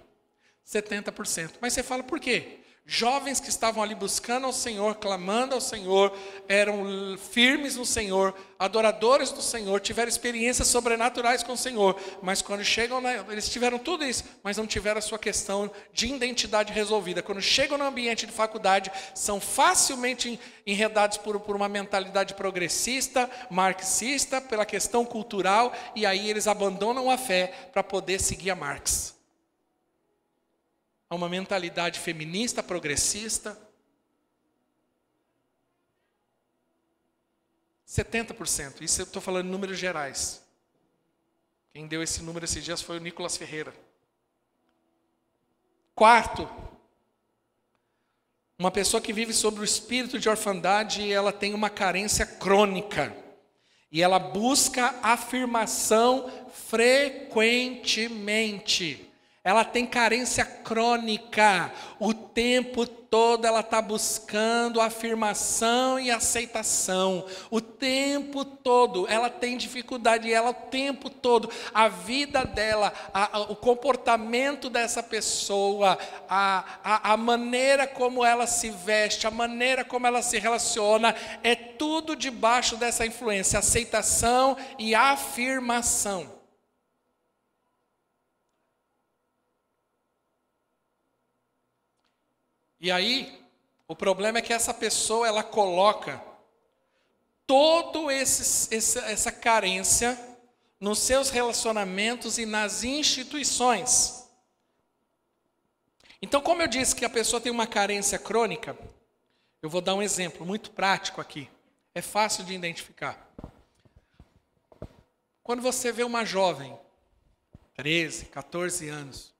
70%. Mas você fala por quê? Jovens que estavam ali buscando ao Senhor, clamando ao Senhor, eram firmes no Senhor, adoradores do Senhor, tiveram experiências sobrenaturais com o Senhor, mas quando chegam, eles tiveram tudo isso, mas não tiveram a sua questão de identidade resolvida. Quando chegam no ambiente de faculdade, são facilmente enredados por uma mentalidade progressista, marxista, pela questão cultural, e aí eles abandonam a fé para poder seguir a Marx. A uma mentalidade feminista, progressista. 70%. Isso eu estou falando em números gerais. Quem deu esse número esses dias foi o Nicolas Ferreira. Quarto, uma pessoa que vive sobre o espírito de orfandade, ela tem uma carência crônica. E ela busca afirmação frequentemente. Ela tem carência crônica. O tempo todo ela está buscando afirmação e aceitação. O tempo todo ela tem dificuldade. E ela o tempo todo, a vida dela, o comportamento dessa pessoa, a maneira como ela se veste, a maneira como ela se relaciona, é tudo debaixo dessa influência, aceitação e afirmação. E aí, o problema é que essa pessoa, ela coloca toda essa carência nos seus relacionamentos e nas instituições. Então, como eu disse que a pessoa tem uma carência crônica, eu vou dar um exemplo muito prático aqui. É fácil de identificar. Quando você vê uma jovem, 13, 14 anos,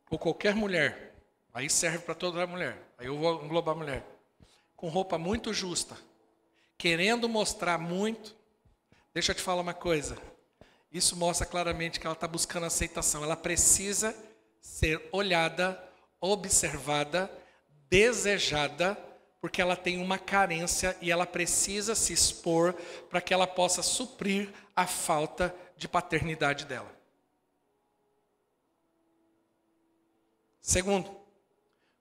ou qualquer mulher, aí serve para toda mulher, aí eu vou englobar a mulher, com roupa muito justa, querendo mostrar muito, deixa eu te falar uma coisa, isso mostra claramente que ela está buscando aceitação, ela precisa ser olhada, observada, desejada, porque ela tem uma carência e ela precisa se expor para que ela possa suprir a falta de paternidade dela. Segundo,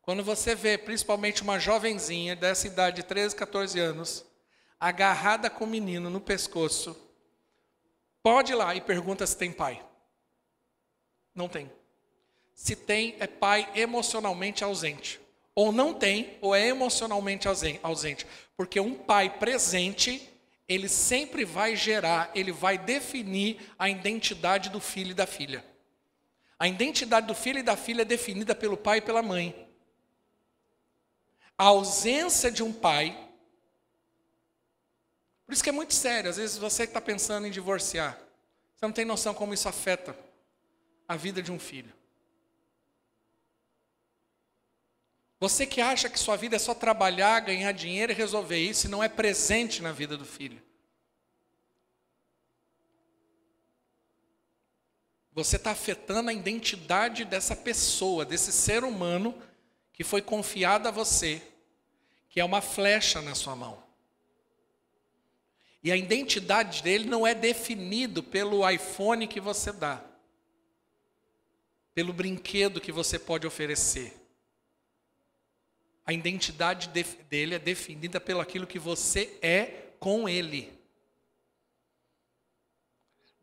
quando você vê principalmente uma jovenzinha dessa idade de 13, 14 anos, agarrada com o menino no pescoço, pode ir lá e pergunta se tem pai. Não tem. Se tem, é pai emocionalmente ausente. Ou não tem, ou é emocionalmente ausente. Porque um pai presente, ele sempre vai gerar, ele vai definir a identidade do filho e da filha. A identidade do filho e da filha é definida pelo pai e pela mãe. A ausência de um pai, por isso que é muito sério, às vezes você está pensando em divorciar, você não tem noção como isso afeta a vida de um filho. Você que acha que sua vida é só trabalhar, ganhar dinheiro e resolver isso, e não é presente na vida do filho. Você está afetando a identidade dessa pessoa, desse ser humano que foi confiado a você, que é uma flecha na sua mão. E a identidade dele não é definido pelo iPhone que você dá, pelo brinquedo que você pode oferecer. A identidade dele é definida pelo aquilo que você é com ele.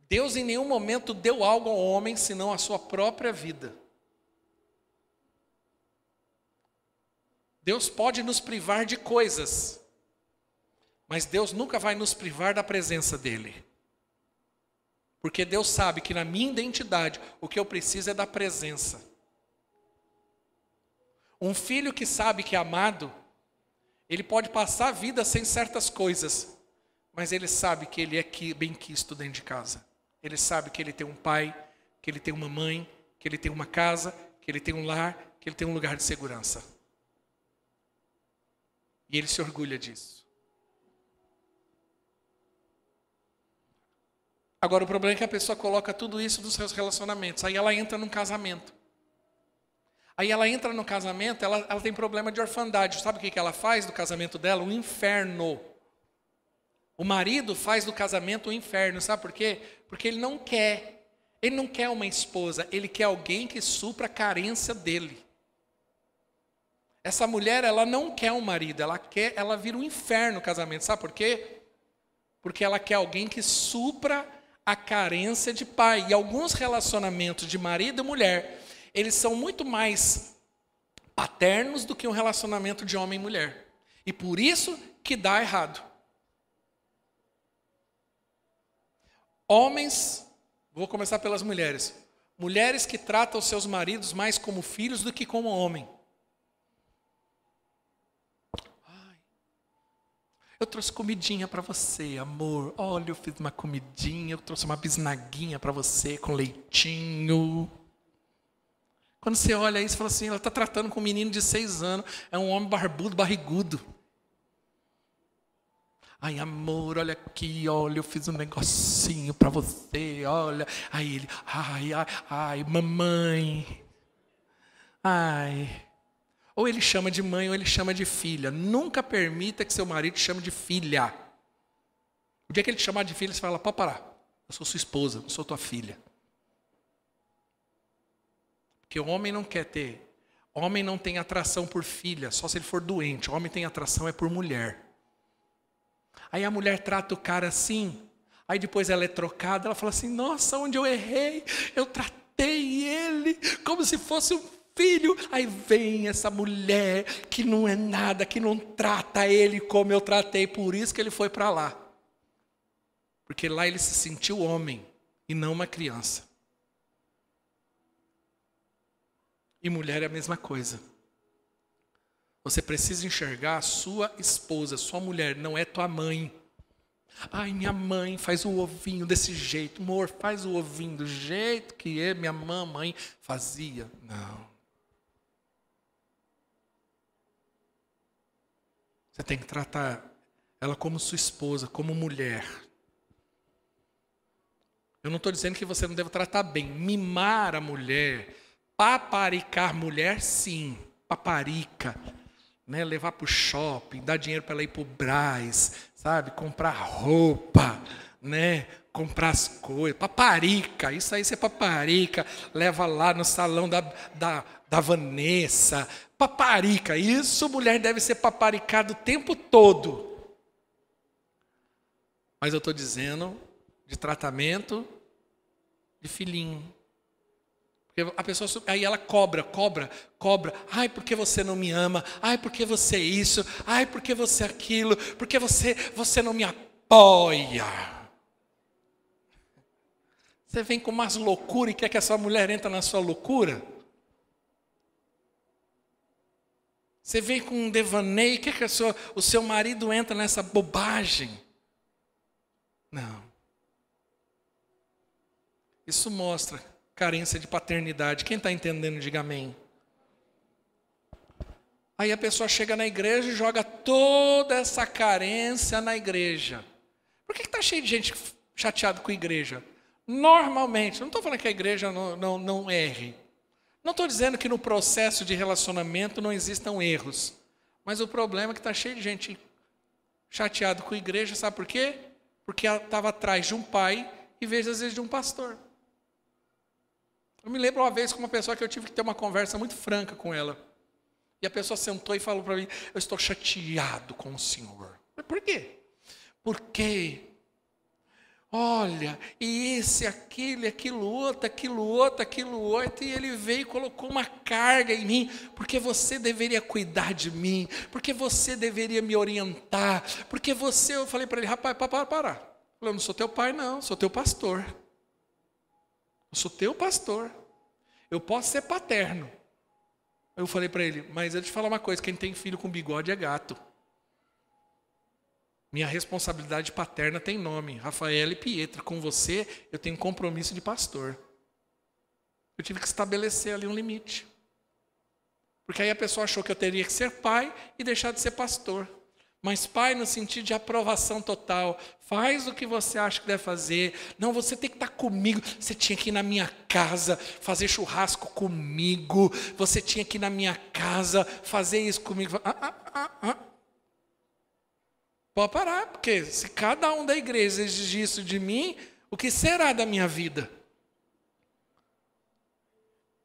Deus em nenhum momento deu algo ao homem, senão a sua própria vida. Deus pode nos privar de coisas, mas Deus nunca vai nos privar da presença dele. Porque Deus sabe que na minha identidade, o que eu preciso é da presença. Um filho que sabe que é amado, ele pode passar a vida sem certas coisas, mas ele sabe que ele é bem quisto dentro de casa. Ele sabe que ele tem um pai, que ele tem uma mãe, que ele tem uma casa, que ele tem um lar, que ele tem um lugar de segurança. E ele se orgulha disso. Agora, o problema é que a pessoa coloca tudo isso nos seus relacionamentos. Aí ela entra num casamento. Aí ela entra no casamento, ela tem problema de orfandade. Sabe o que ela faz do casamento dela? Um inferno. O marido faz do casamento um inferno. Sabe por quê? Porque ele não quer. Ele não quer uma esposa. Ele quer alguém que supra a carência dele. Essa mulher, ela não quer um marido. Ela vira um inferno no casamento. Sabe por quê? Porque ela quer alguém que supra a carência de pai. E alguns relacionamentos de marido e mulher, eles são muito mais paternos do que um relacionamento de homem e mulher. E por isso que dá errado. Homens, vou começar pelas mulheres. Mulheres que tratam seus maridos mais como filhos do que como homem. Eu trouxe comidinha para você, amor. Olha, eu fiz uma comidinha, eu trouxe uma bisnaguinha para você com leitinho. Quando você olha isso, você fala assim, ela está tratando com um menino de 6 anos, é um homem barbudo, barrigudo. Ai, amor, olha aqui, olha, eu fiz um negocinho para você, olha. Aí ele, ai, mamãe. Ai. Ou ele chama de mãe ou ele chama de filha. Nunca permita que seu marido chame de filha. O dia que ele te chamar de filha, você fala, pode parar. Eu sou sua esposa, não sou tua filha. Porque o homem não quer ter. Homem não tem atração por filha, só se ele for doente. O homem tem atração é por mulher. Aí a mulher trata o cara assim. Aí depois ela é trocada, ela fala assim, nossa, onde eu errei? Eu tratei ele como se fosse um filho. Aí vem essa mulher que não é nada, que não trata ele como eu tratei. Por isso que ele foi para lá. Porque lá ele se sentiu homem e não uma criança. E mulher é a mesma coisa. Você precisa enxergar a sua esposa, sua mulher, não é tua mãe. Ai, minha mãe faz o ovinho desse jeito. Amor, faz o ovinho do jeito que minha mamãe fazia. Não. Você tem que tratar ela como sua esposa, como mulher. Eu não estou dizendo que você não deve tratar bem. Mimar a mulher, paparicar a mulher, sim. Paparica. Né? Levar para o shopping, dar dinheiro para ela ir para o Brás, sabe? Comprar roupa, né? Comprar as coisas. Paparica, isso aí você paparica. Leva lá no salão da Vanessa. Paparica, isso mulher deve ser paparicada o tempo todo. Mas eu estou dizendo de tratamento de filhinho. Porque a pessoa, aí ela cobra. Ai, porque você não me ama? Ai, porque você isso? Ai, porque você aquilo? Porque você não me apoia? Você vem com umas loucuras e quer que essa mulher entre na sua loucura? Você vem com um devaneio e quer que o seu marido entre nessa bobagem? Não. Isso mostra carência de paternidade. Quem está entendendo, diga amém. Aí a pessoa chega na igreja e joga toda essa carência na igreja. Por que está cheio de gente chateada com a igreja? Normalmente, não estou falando que a igreja não erre. Não estou dizendo que no processo de relacionamento não existam erros. Mas o problema é que está cheio de gente chateada com a igreja. Sabe por quê? Porque ela estava atrás de um pai em vez, às vezes, de um pastor. Eu me lembro uma vez com uma pessoa que eu tive que ter uma conversa muito franca com ela. E a pessoa sentou e falou para mim, eu estou chateado com o senhor. Mas por quê? Porque, olha, e esse, aquilo outro, e ele veio e colocou uma carga em mim, porque você deveria cuidar de mim, porque você deveria me orientar, porque você, eu falei para ele, rapaz, para. Eu não sou teu pai não, sou teu pastor. Eu sou teu pastor. Eu posso ser paterno. Eu falei para ele, mas eu te falar uma coisa, quem tem filho com bigode é gato. Minha responsabilidade paterna tem nome, Rafael e Pietra. Com você, eu tenho compromisso de pastor. Eu tive que estabelecer ali um limite. Porque aí a pessoa achou que eu teria que ser pai e deixar de ser pastor. Mas pai no sentido de aprovação total. Faz o que você acha que deve fazer. Não, você tem que estar comigo. Você tinha que ir na minha casa fazer churrasco comigo. Você tinha que ir na minha casa fazer isso comigo. Pode parar, porque se cada um da igreja exigir isso de mim, o que será da minha vida?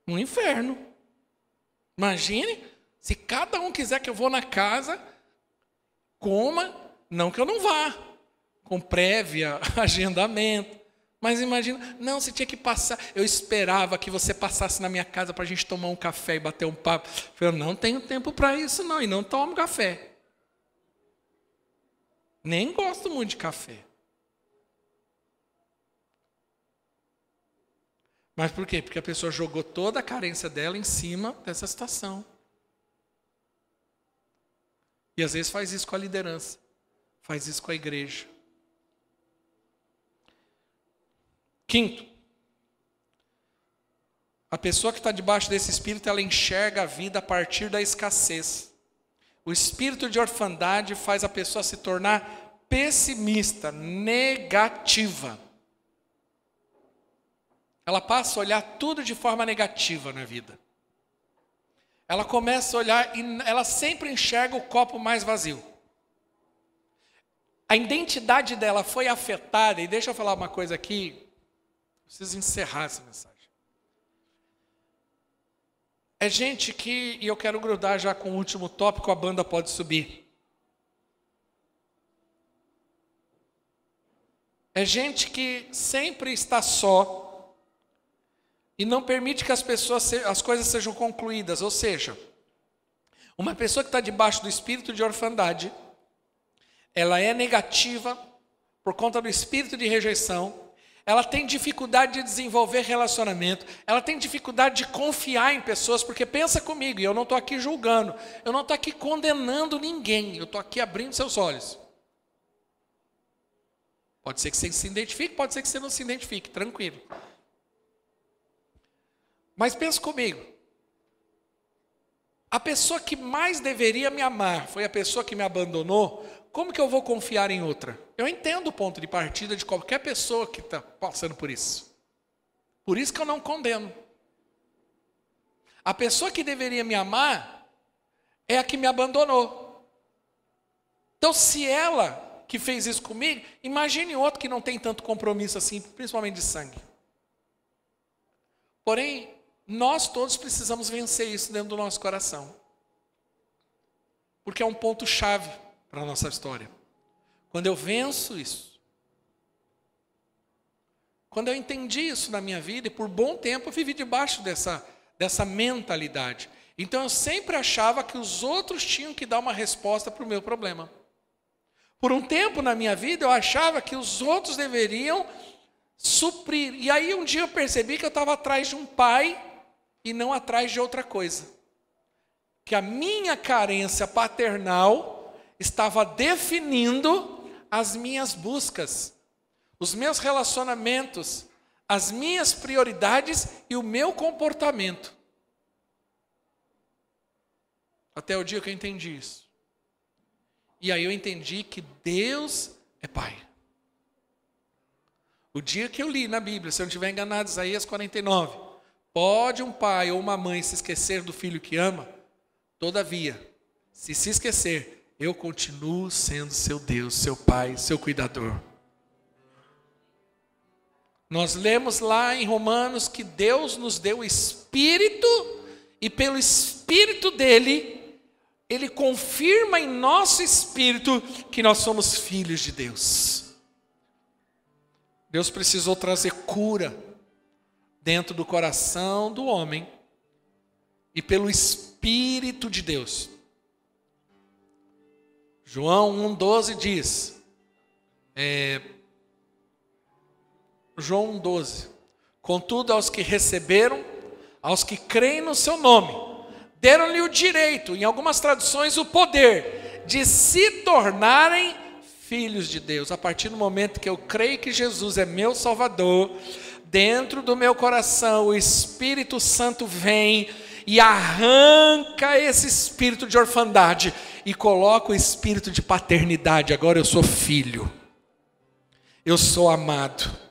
Um inferno. Imagine, se cada um quiser que eu vou na casa, coma, não que eu não vá, com prévia agendamento. Mas imagina, não, você tinha que passar. Eu esperava que você passasse na minha casa para a gente tomar um café e bater um papo. Eu não tenho tempo para isso não, e não tomo café. Nem gosto muito de café. Mas por quê? Porque a pessoa jogou toda a carência dela em cima dessa situação. E às vezes faz isso com a liderança. Faz isso com a igreja. Quinto. A pessoa que está debaixo desse espírito, ela enxerga a vida a partir da escassez. O espírito de orfandade faz a pessoa se tornar pessimista, negativa. Ela passa a olhar tudo de forma negativa na vida. Ela começa a olhar e ela sempre enxerga o copo mais vazio. A identidade dela foi afetada, e deixa eu falar uma coisa aqui, preciso encerrar essa mensagem. É gente que, e eu quero grudar já com o último tópico, a banda pode subir. É gente que sempre está só e não permite que as coisas sejam concluídas. Ou seja, uma pessoa que está debaixo do espírito de orfandade, ela é negativa por conta do espírito de rejeição, ela tem dificuldade de desenvolver relacionamento, ela tem dificuldade de confiar em pessoas, porque pensa comigo, e eu não estou aqui julgando, eu não estou aqui condenando ninguém, eu estou aqui abrindo seus olhos. Pode ser que você se identifique, pode ser que você não se identifique, tranquilo. Mas pensa comigo, a pessoa que mais deveria me amar foi a pessoa que me abandonou. Como que eu vou confiar em outra? Eu entendo o ponto de partida de qualquer pessoa que está passando por isso. Por isso que eu não condeno. A pessoa que deveria me amar é a que me abandonou. Então, se ela que fez isso comigo, imagine outro que não tem tanto compromisso assim, principalmente de sangue. Porém, nós todos precisamos vencer isso dentro do nosso coração. Porque é um ponto-chave para a nossa história. Quando eu venço isso, quando eu entendi isso na minha vida, e por bom tempo eu vivi debaixo dessa mentalidade. Então eu sempre achava que os outros tinham que dar uma resposta para o meu problema. Por um tempo na minha vida eu achava que os outros deveriam suprir. E aí um dia eu percebi que eu estava atrás de um pai e não atrás de outra coisa. Que a minha carência paternal estava definindo as minhas buscas, os meus relacionamentos, as minhas prioridades e o meu comportamento. Até o dia que eu entendi isso. E aí eu entendi que Deus é Pai. O dia que eu li na Bíblia, se eu não estiver enganado, Isaías 49, pode um pai ou uma mãe se esquecer do filho que ama? Todavia, se esquecer, eu continuo sendo seu Deus, seu Pai, seu cuidador. Nós lemos lá em Romanos que Deus nos deu o Espírito, e pelo Espírito dele, Ele confirma em nosso espírito que nós somos filhos de Deus. Deus precisou trazer cura dentro do coração do homem, e pelo Espírito de Deus. João 1,12 diz, João 1,12, contudo aos que receberam, aos que creem no seu nome, deram-lhe o direito, em algumas traduções o poder, de se tornarem filhos de Deus. A partir do momento que eu creio que Jesus é meu Salvador, dentro do meu coração o Espírito Santo vem e arranca esse espírito de orfandade e coloca o espírito de paternidade. Agora eu sou filho, eu sou amado.